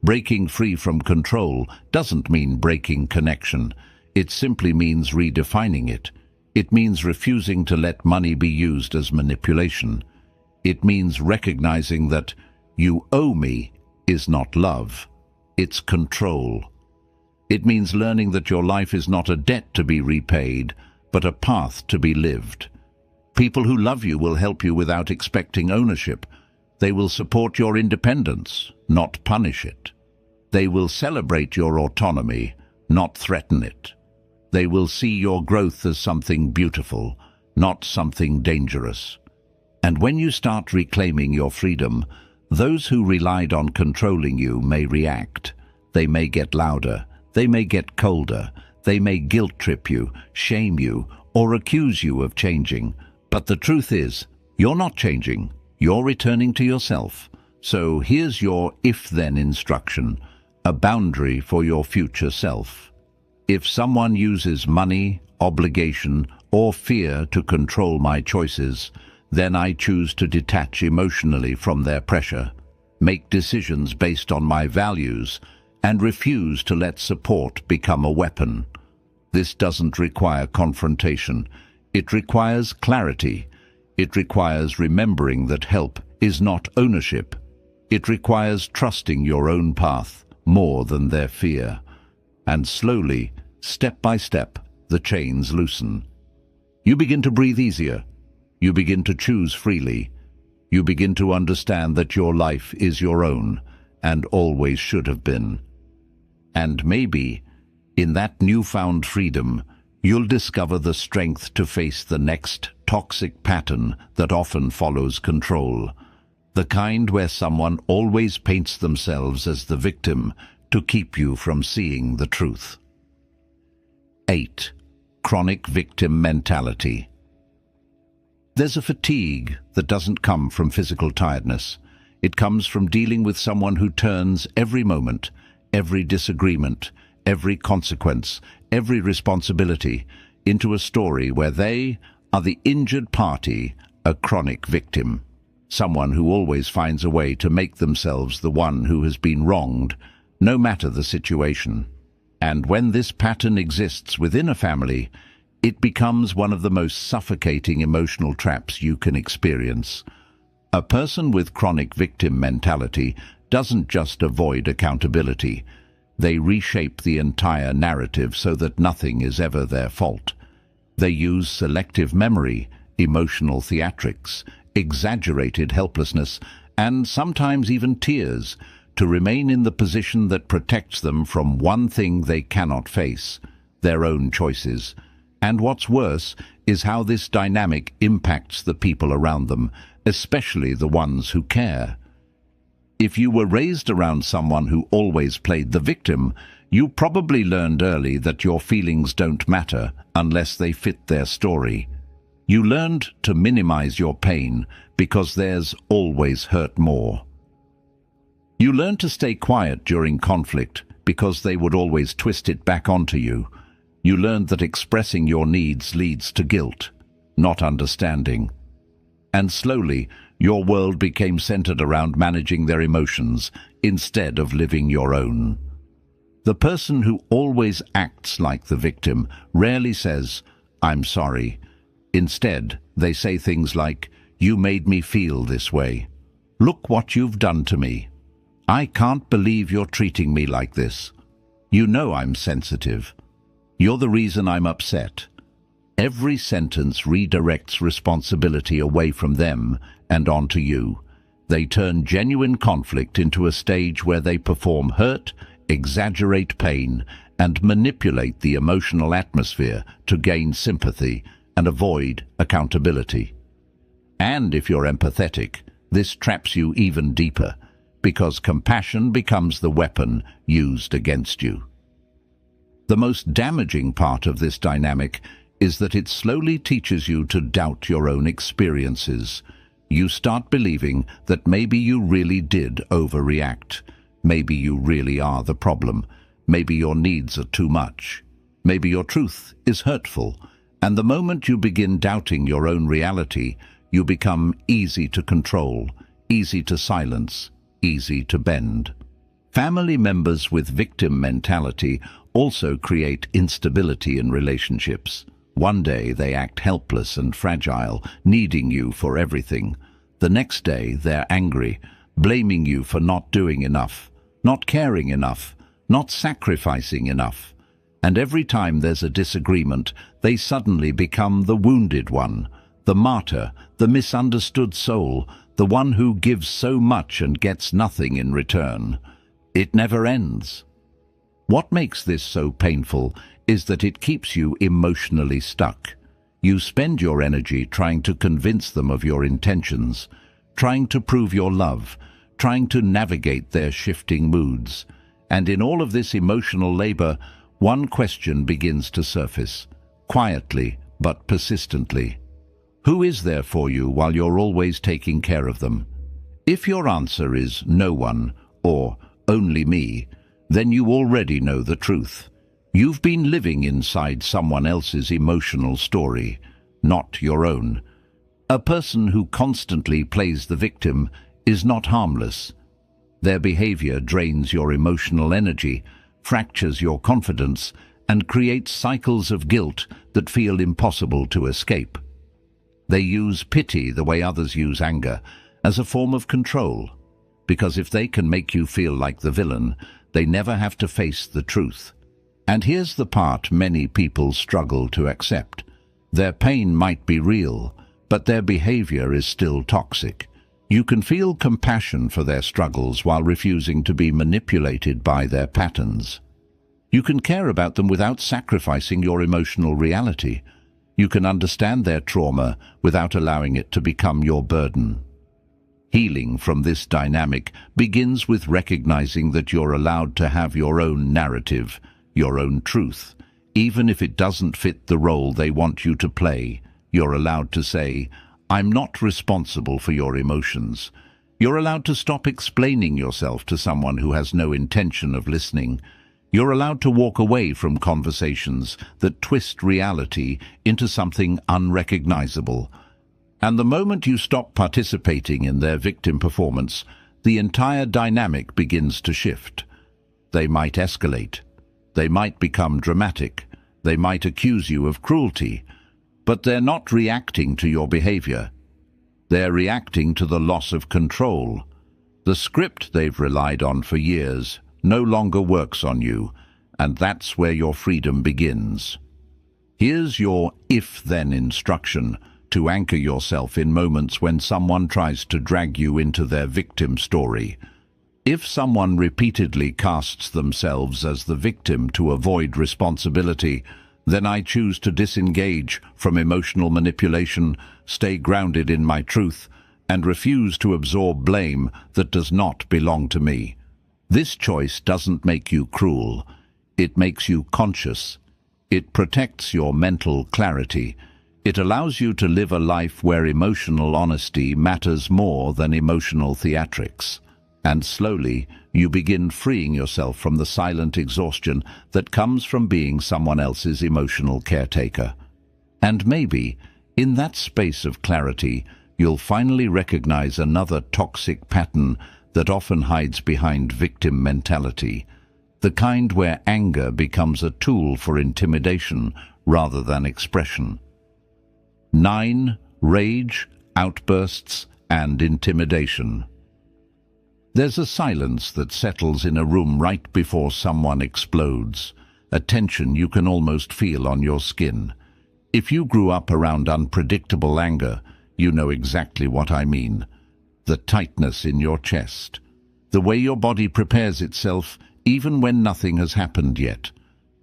Breaking free from control doesn't mean breaking connection. It simply means redefining it. It means refusing to let money be used as manipulation. It means recognizing that "you owe me" is not love, it's control. It means learning that your life is not a debt to be repaid, but a path to be lived. People who love you will help you without expecting ownership. They will support your independence, not punish it. They will celebrate your autonomy, not threaten it. They will see your growth as something beautiful, not something dangerous. And when you start reclaiming your freedom, those who relied on controlling you may react. They may get louder. They may get colder. They may guilt trip you, shame you, or accuse you of changing. But the truth is, you're not changing. You're returning to yourself. So here's your if-then instruction, a boundary for your future self. If someone uses money, obligation, or fear to control my choices, then I choose to detach emotionally from their pressure, make decisions based on my values, and refuse to let support become a weapon. This doesn't require confrontation. It requires clarity. It requires remembering that help is not ownership. It requires trusting your own path more than their fear. And slowly, step by step, the chains loosen. You begin to breathe easier. You begin to choose freely. You begin to understand that your life is your own and always should have been. And maybe, in that newfound freedom, you'll discover the strength to face the next toxic pattern that often follows control. The kind where someone always paints themselves as the victim to keep you from seeing the truth. 8. Chronic victim mentality. There's a fatigue that doesn't come from physical tiredness. It comes from dealing with someone who turns every moment, every disagreement, every consequence, every responsibility into a story where they are the injured party, a chronic victim. Someone who always finds a way to make themselves the one who has been wronged, no matter the situation. And when this pattern exists within a family, it becomes one of the most suffocating emotional traps you can experience. A person with chronic victim mentality doesn't just avoid accountability. They reshape the entire narrative so that nothing is ever their fault. They use selective memory, emotional theatrics, exaggerated helplessness, and sometimes even tears, to remain in the position that protects them from one thing they cannot face, their own choices. And what's worse is how this dynamic impacts the people around them, especially the ones who care. If you were raised around someone who always played the victim, you probably learned early that your feelings don't matter unless they fit their story. You learned to minimize your pain because theirs always hurt more. You learned to stay quiet during conflict because they would always twist it back onto you. You learned that expressing your needs leads to guilt, not understanding. And slowly, your world became centered around managing their emotions instead of living your own. The person who always acts like the victim rarely says, "I'm sorry." Instead, they say things like, "You made me feel this way. Look what you've done to me. I can't believe you're treating me like this. You know I'm sensitive. You're the reason I'm upset." Every sentence redirects responsibility away from them and onto you. They turn genuine conflict into a stage where they perform hurt, exaggerate pain, and manipulate the emotional atmosphere to gain sympathy and avoid accountability. And if you're empathetic, this traps you even deeper, because compassion becomes the weapon used against you. The most damaging part of this dynamic is that it slowly teaches you to doubt your own experiences. You start believing that maybe you really did overreact. Maybe you really are the problem. Maybe your needs are too much. Maybe your truth is hurtful. And the moment you begin doubting your own reality, you become easy to control, easy to silence, easy to bend. Family members with victim mentality also create instability in relationships. One day they act helpless and fragile, needing you for everything. The next day they're angry, blaming you for not doing enough, not caring enough, not sacrificing enough. And every time there's a disagreement, they suddenly become the wounded one, the martyr, the misunderstood soul, the one who gives so much and gets nothing in return. It never ends. What makes this so painful is that it keeps you emotionally stuck. You spend your energy trying to convince them of your intentions, trying to prove your love, trying to navigate their shifting moods. And in all of this emotional labor, one question begins to surface, quietly but persistently. Who is there for you while you're always taking care of them? If your answer is no one or only me, then you already know the truth. You've been living inside someone else's emotional story, not your own. A person who constantly plays the victim is not harmless. Their behavior drains your emotional energy, fractures your confidence, and creates cycles of guilt that feel impossible to escape. They use pity the way others use anger, as a form of control, because if they can make you feel like the villain, they never have to face the truth. And here's the part many people struggle to accept. Their pain might be real, but their behavior is still toxic. You can feel compassion for their struggles while refusing to be manipulated by their patterns. You can care about them without sacrificing your emotional reality. You can understand their trauma without allowing it to become your burden. Healing from this dynamic begins with recognizing that you're allowed to have your own narrative, your own truth. Even if it doesn't fit the role they want you to play, you're allowed to say, "I'm not responsible for your emotions." You're allowed to stop explaining yourself to someone who has no intention of listening. You're allowed to walk away from conversations that twist reality into something unrecognizable. And the moment you stop participating in their victim performance, the entire dynamic begins to shift. They might escalate. They might become dramatic. They might accuse you of cruelty. But they're not reacting to your behavior. They're reacting to the loss of control. The script they've relied on for years no longer works on you, and that's where your freedom begins. Here's your if-then instruction to anchor yourself in moments when someone tries to drag you into their victim story. If someone repeatedly casts themselves as the victim to avoid responsibility, then I choose to disengage from emotional manipulation, stay grounded in my truth, and refuse to absorb blame that does not belong to me. This choice doesn't make you cruel. It makes you conscious. It protects your mental clarity. It allows you to live a life where emotional honesty matters more than emotional theatrics. And slowly, you begin freeing yourself from the silent exhaustion that comes from being someone else's emotional caretaker. And maybe, in that space of clarity, you'll finally recognize another toxic pattern that often hides behind victim mentality. the kind where anger becomes a tool for intimidation rather than expression. 9. Rage, outbursts, and intimidation. There's a silence that settles in a room right before someone explodes, a tension you can almost feel on your skin. If you grew up around unpredictable anger, you know exactly what I mean. The tightness in your chest, the way your body prepares itself even when nothing has happened yet,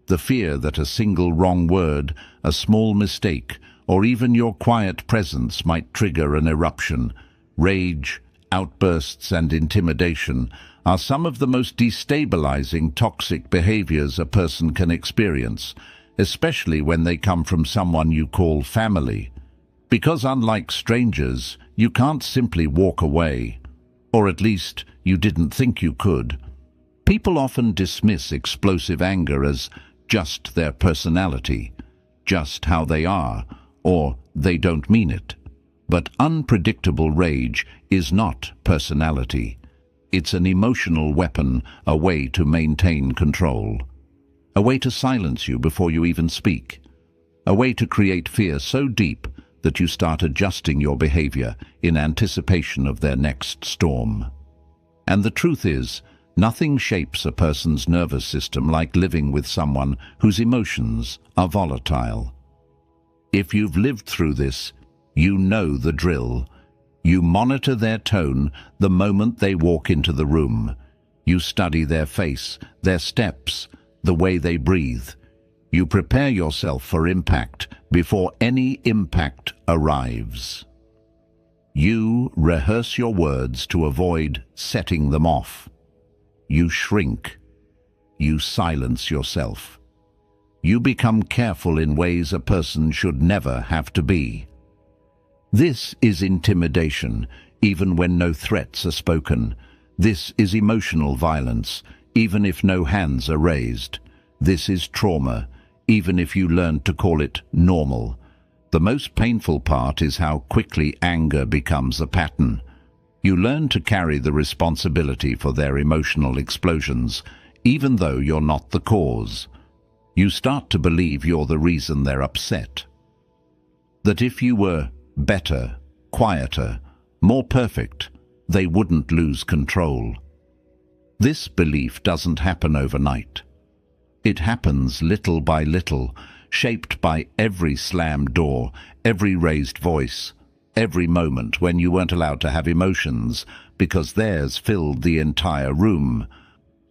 the fear that a single wrong word, a small mistake, or even your quiet presence might trigger an eruption. Rage, outbursts, and intimidation are some of the most destabilizing toxic behaviors a person can experience, especially when they come from someone you call family. Because unlike strangers, you can't simply walk away, or at least you didn't think you could. People often dismiss explosive anger as just their personality, just how they are, or they don't mean it. But unpredictable rage is not personality. It's an emotional weapon, a way to maintain control. A way to silence you before you even speak. A way to create fear so deep that you start adjusting your behavior in anticipation of their next storm. And the truth is, nothing shapes a person's nervous system like living with someone whose emotions are volatile. If you've lived through this, you know the drill. You monitor their tone the moment they walk into the room. You study their face, their steps, the way they breathe. You prepare yourself for impact before any impact arrives. You rehearse your words to avoid setting them off. You shrink. You silence yourself. You become careful in ways a person should never have to be. This is intimidation, even when no threats are spoken. This is emotional violence, even if no hands are raised. This is trauma, even if you learn to call it normal. The most painful part is how quickly anger becomes a pattern. You learn to carry the responsibility for their emotional explosions, even though you're not the cause. You start to believe you're the reason they're upset. That if you were better, quieter, more perfect, they wouldn't lose control. This belief doesn't happen overnight. It happens little by little, shaped by every slammed door, every raised voice, every moment when you weren't allowed to have emotions because theirs filled the entire room.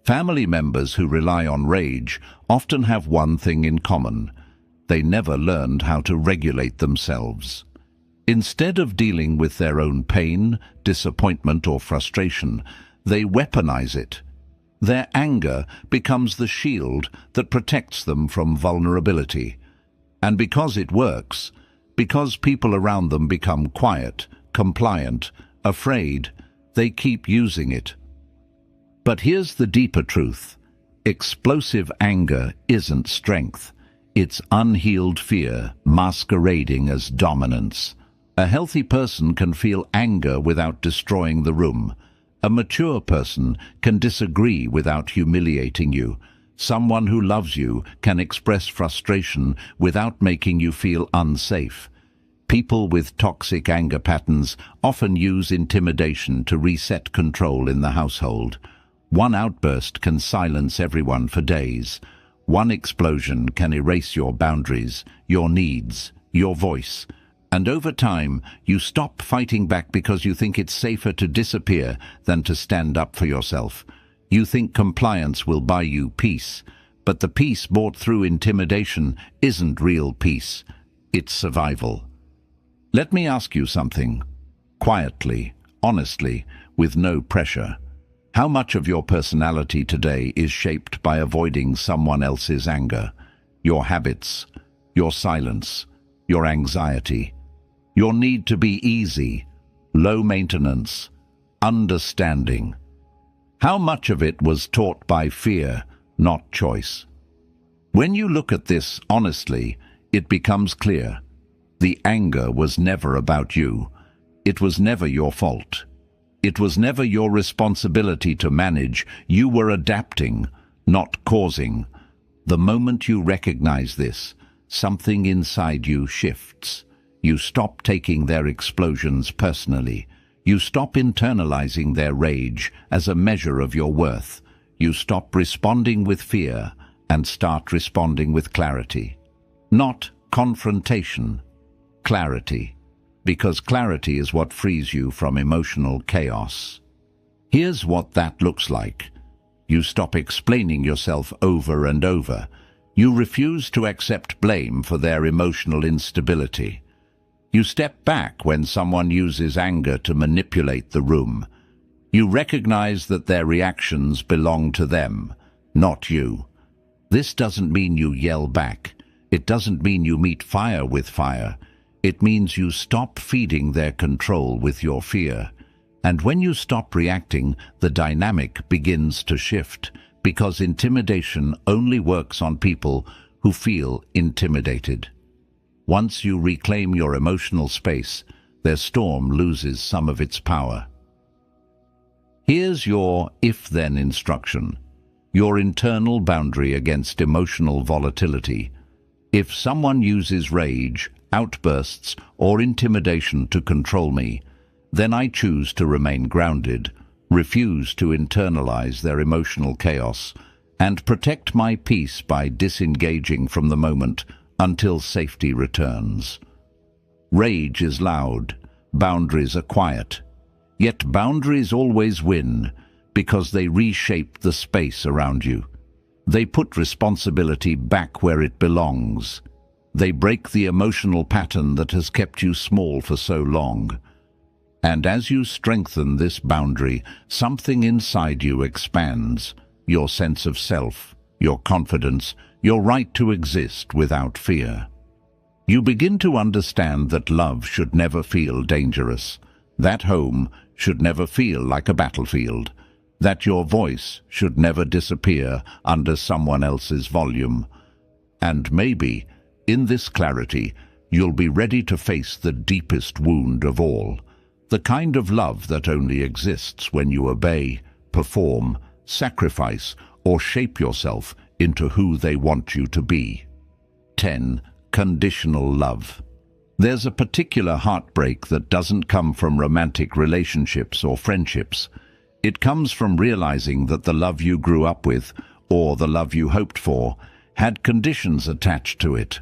Family members who rely on rage often have one thing in common. They never learned how to regulate themselves. Instead of dealing with their own pain, disappointment, or frustration, they weaponize it. Their anger becomes the shield that protects them from vulnerability. And because it works, because people around them become quiet, compliant, afraid, they keep using it. But here's the deeper truth. Explosive anger isn't strength. It's unhealed fear masquerading as dominance. A healthy person can feel anger without destroying the room. A mature person can disagree without humiliating you. Someone who loves you can express frustration without making you feel unsafe. People with toxic anger patterns often use intimidation to reset control in the household. One outburst can silence everyone for days. One explosion can erase your boundaries, your needs, your voice. And over time, you stop fighting back because you think it's safer to disappear than to stand up for yourself. You think compliance will buy you peace, but the peace bought through intimidation isn't real peace. It's survival. Let me ask you something, quietly, honestly, with no pressure. How much of your personality today is shaped by avoiding someone else's anger? Your habits, your silence, your anxiety, your need to be easy, low maintenance, understanding. How much of it was taught by fear, not choice? When you look at this honestly, it becomes clear. The anger was never about you. It was never your fault. It was never your responsibility to manage. You were adapting, not causing. The moment you recognize this, something inside you shifts. You stop taking their explosions personally. You stop internalizing their rage as a measure of your worth. You stop responding with fear and start responding with clarity. Not confrontation, clarity. Because clarity is what frees you from emotional chaos. Here's what that looks like. You stop explaining yourself over and over. You refuse to accept blame for their emotional instability. You step back when someone uses anger to manipulate the room. You recognize that their reactions belong to them, not you. This doesn't mean you yell back. It doesn't mean you meet fire with fire. It means you stop feeding their control with your fear. And when you stop reacting, the dynamic begins to shift, because intimidation only works on people who feel intimidated. Once you reclaim your emotional space, their storm loses some of its power. Here's your if-then instruction, your internal boundary against emotional volatility. If someone uses rage, outbursts, or intimidation to control me, then I choose to remain grounded, refuse to internalize their emotional chaos, and protect my peace by disengaging from the moment until safety returns. Rage is loud, boundaries are quiet. Yet boundaries always win because they reshape the space around you. They put responsibility back where it belongs. They break the emotional pattern that has kept you small for so long. And as you strengthen this boundary, something inside you expands. Your sense of self, your confidence, your right to exist without fear. You begin to understand that love should never feel dangerous, that home should never feel like a battlefield, that your voice should never disappear under someone else's volume. And maybe, in this clarity, you'll be ready to face the deepest wound of all, the kind of love that only exists when you obey, perform, sacrifice, or shape yourself into who they want you to be. 10. Conditional love. There's a particular heartbreak that doesn't come from romantic relationships or friendships. It comes from realizing that the love you grew up with, or the love you hoped for, had conditions attached to it.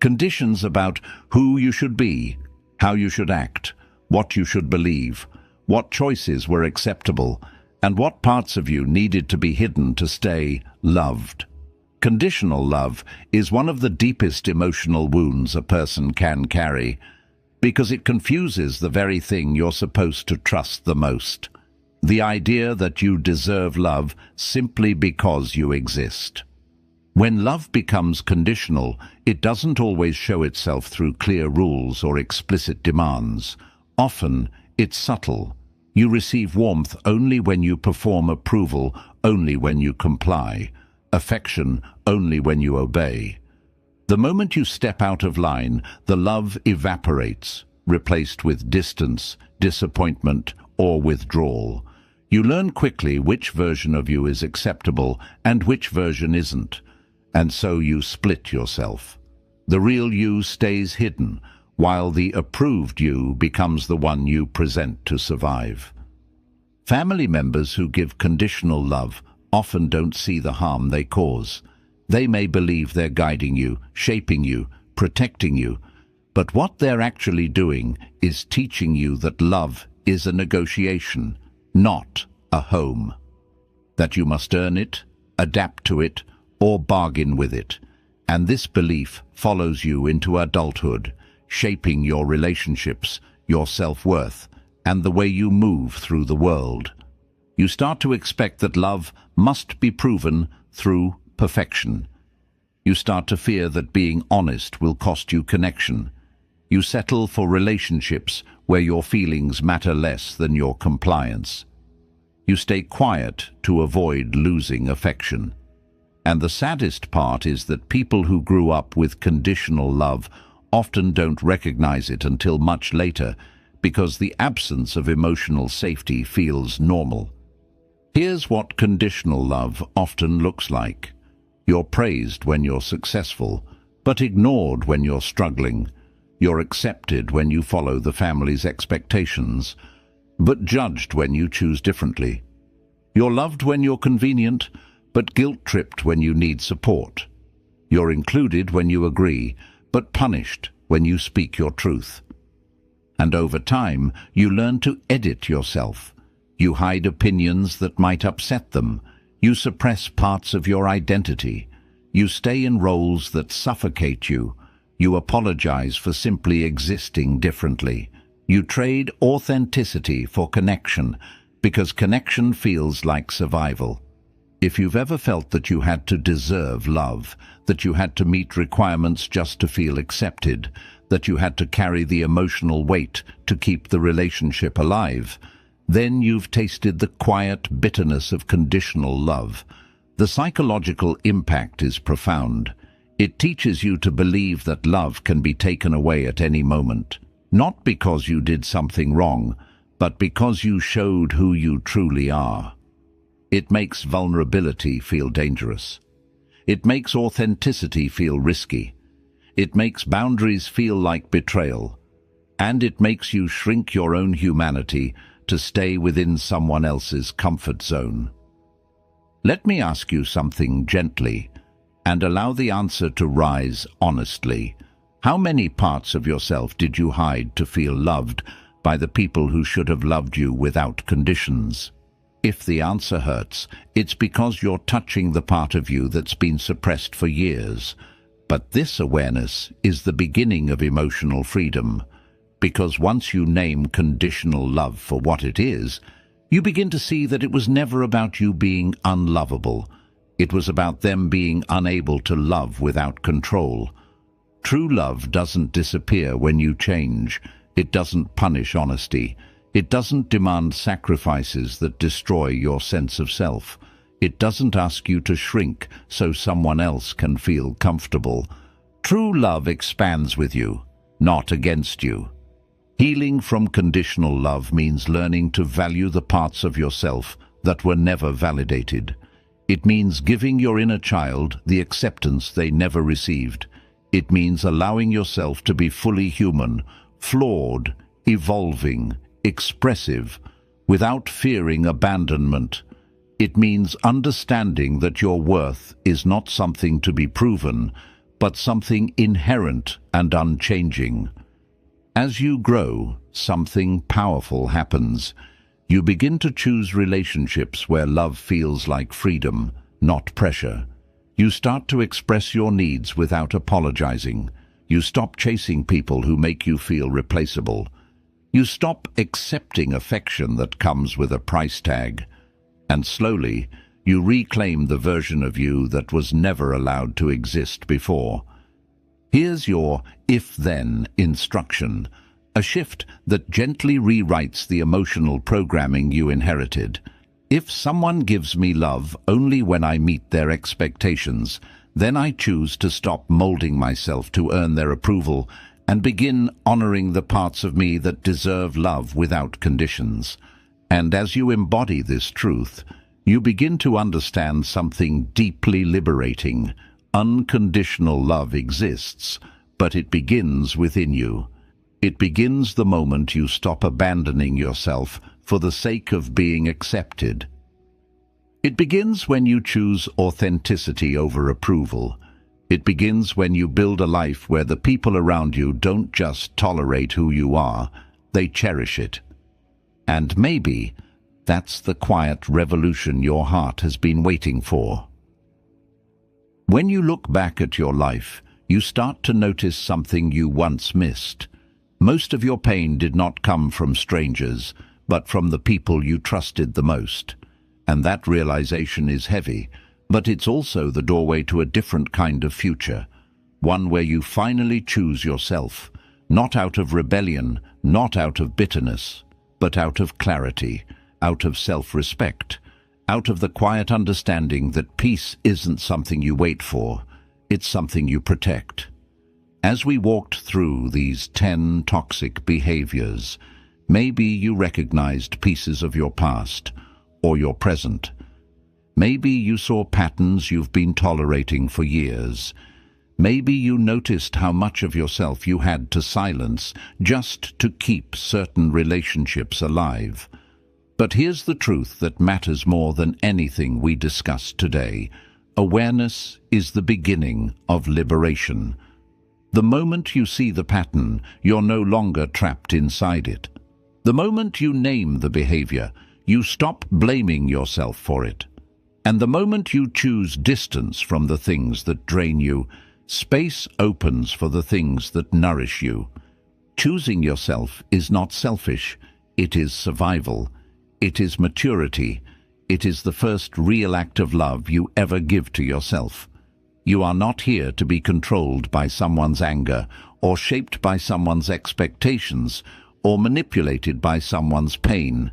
Conditions about who you should be, how you should act, what you should believe, what choices were acceptable, and what parts of you needed to be hidden to stay loved. Conditional love is one of the deepest emotional wounds a person can carry, because it confuses the very thing you're supposed to trust the most. The idea that you deserve love simply because you exist. When love becomes conditional, it doesn't always show itself through clear rules or explicit demands. Often, it's subtle. You receive warmth only when you perform, approval only when you comply, affection only when you obey. The moment you step out of line, the love evaporates, replaced with distance, disappointment, or withdrawal. You learn quickly which version of you is acceptable and which version isn't, and so you split yourself. The real you stays hidden, while the approved you becomes the one you present to survive. Family members who give conditional love often don't see the harm they cause. They may believe they're guiding you, shaping you, protecting you, but what they're actually doing is teaching you that love is a negotiation, not a home. That you must earn it, adapt to it, or bargain with it. And this belief follows you into adulthood, shaping your relationships, your self-worth, and the way you move through the world. You start to expect that love must be proven through perfection. You start to fear that being honest will cost you connection. You settle for relationships where your feelings matter less than your compliance. You stay quiet to avoid losing affection. And the saddest part is that people who grew up with conditional love often don't recognize it until much later, because the absence of emotional safety feels normal. Here's what conditional love often looks like. You're praised when you're successful, but ignored when you're struggling. You're accepted when you follow the family's expectations, but judged when you choose differently. You're loved when you're convenient, but guilt-tripped when you need support. You're included when you agree, but punished when you speak your truth. And over time, you learn to edit yourself. You hide opinions that might upset them. You suppress parts of your identity. You stay in roles that suffocate you. You apologize for simply existing differently. You trade authenticity for connection, because connection feels like survival. If you've ever felt that you had to deserve love, that you had to meet requirements just to feel accepted, that you had to carry the emotional weight to keep the relationship alive, then you've tasted the quiet bitterness of conditional love. The psychological impact is profound. It teaches you to believe that love can be taken away at any moment, not because you did something wrong, but because you showed who you truly are. It makes vulnerability feel dangerous. It makes authenticity feel risky. It makes boundaries feel like betrayal. And it makes you shrink your own humanity to stay within someone else's comfort zone. Let me ask you something gently, and allow the answer to rise honestly. How many parts of yourself did you hide to feel loved by the people who should have loved you without conditions? If the answer hurts, it's because you're touching the part of you that's been suppressed for years. But this awareness is the beginning of emotional freedom, because once you name conditional love for what it is, you begin to see that it was never about you being unlovable. It was about them being unable to love without control. True love doesn't disappear when you change. It doesn't punish honesty. It doesn't demand sacrifices that destroy your sense of self. It doesn't ask you to shrink so someone else can feel comfortable. True love expands with you, not against you. Healing from conditional love means learning to value the parts of yourself that were never validated. It means giving your inner child the acceptance they never received. It means allowing yourself to be fully human, flawed, evolving, expressive, without fearing abandonment. It means understanding that your worth is not something to be proven, but something inherent and unchanging. As you grow, something powerful happens. You begin to choose relationships where love feels like freedom, not pressure. You start to express your needs without apologizing. You stop chasing people who make you feel replaceable. You stop accepting affection that comes with a price tag. And slowly, you reclaim the version of you that was never allowed to exist before. Here's your if-then instruction, a shift that gently rewrites the emotional programming you inherited. If someone gives me love only when I meet their expectations, then I choose to stop molding myself to earn their approval and begin honoring the parts of me that deserve love without conditions. And as you embody this truth, you begin to understand something deeply liberating. Unconditional love exists, but it begins within you. It begins the moment you stop abandoning yourself for the sake of being accepted. It begins when you choose authenticity over approval. It begins when you build a life where the people around you don't just tolerate who you are, they cherish it. And maybe that's the quiet revolution your heart has been waiting for. When you look back at your life, you start to notice something you once missed. Most of your pain did not come from strangers, but from the people you trusted the most. And that realization is heavy, but it's also the doorway to a different kind of future, one where you finally choose yourself, not out of rebellion, not out of bitterness, but out of clarity, out of self-respect, out of the quiet understanding that peace isn't something you wait for, it's something you protect. As we walked through these 10 toxic behaviors, maybe you recognized pieces of your past, or your present. Maybe you saw patterns you've been tolerating for years. Maybe you noticed how much of yourself you had to silence just to keep certain relationships alive. But here's the truth that matters more than anything we discuss today. Awareness is the beginning of liberation. The moment you see the pattern, you're no longer trapped inside it. The moment you name the behavior, you stop blaming yourself for it. And the moment you choose distance from the things that drain you, space opens for the things that nourish you. Choosing yourself is not selfish, it is survival. It is maturity. It is the first real act of love you ever give to yourself. You are not here to be controlled by someone's anger, or shaped by someone's expectations, or manipulated by someone's pain.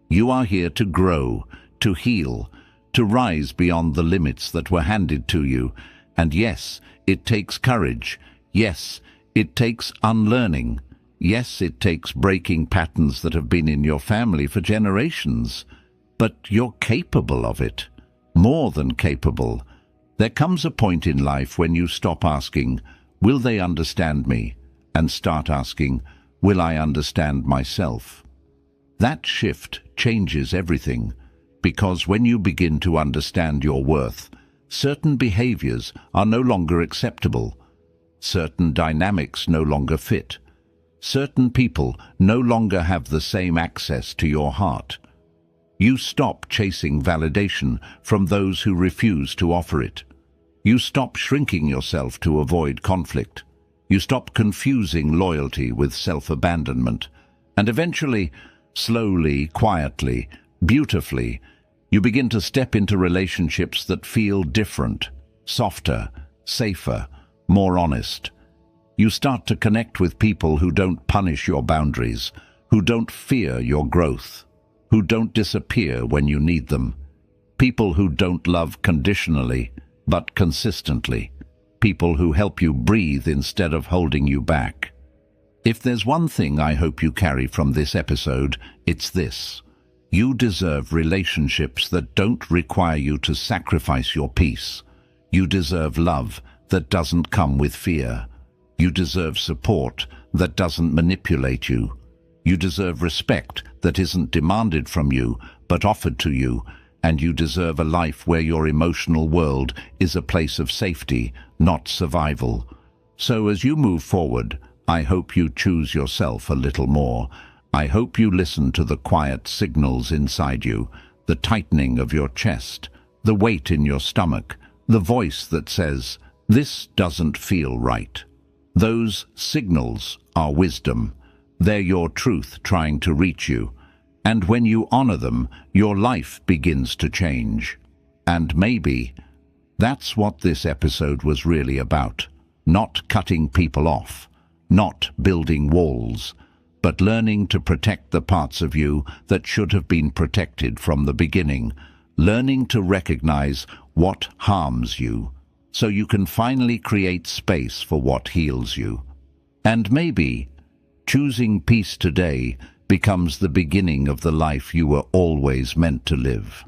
You are here to grow, to heal, to rise beyond the limits that were handed to you. And yes, it takes courage. Yes, it takes unlearning. Yes, it takes breaking patterns that have been in your family for generations. But you're capable of it. More than capable. There comes a point in life when you stop asking, "Will they understand me?" and start asking, "Will I understand myself?" That shift changes everything, because when you begin to understand your worth, certain behaviors are no longer acceptable. Certain dynamics no longer fit. Certain people no longer have the same access to your heart. You stop chasing validation from those who refuse to offer it. You stop shrinking yourself to avoid conflict. You stop confusing loyalty with self-abandonment. And eventually, slowly, quietly, beautifully, you begin to step into relationships that feel different, softer, safer, more honest. You start to connect with people who don't punish your boundaries, who don't fear your growth, who don't disappear when you need them. People who don't love conditionally, but consistently. People who help you breathe instead of holding you back. If there's one thing I hope you carry from this episode, it's this. You deserve relationships that don't require you to sacrifice your peace. You deserve love that doesn't come with fear. You deserve support that doesn't manipulate you. You deserve respect that isn't demanded from you, but offered to you. And you deserve a life where your emotional world is a place of safety, not survival. So as you move forward, I hope you choose yourself a little more. I hope you listen to the quiet signals inside you, the tightening of your chest, the weight in your stomach, the voice that says, "This doesn't feel right." Those signals are wisdom. They're your truth trying to reach you. And when you honor them, your life begins to change. And maybe that's what this episode was really about. Not cutting people off, not building walls, but learning to protect the parts of you that should have been protected from the beginning. Learning to recognize what harms you, so you can finally create space for what heals you. And maybe choosing peace today becomes the beginning of the life you were always meant to live.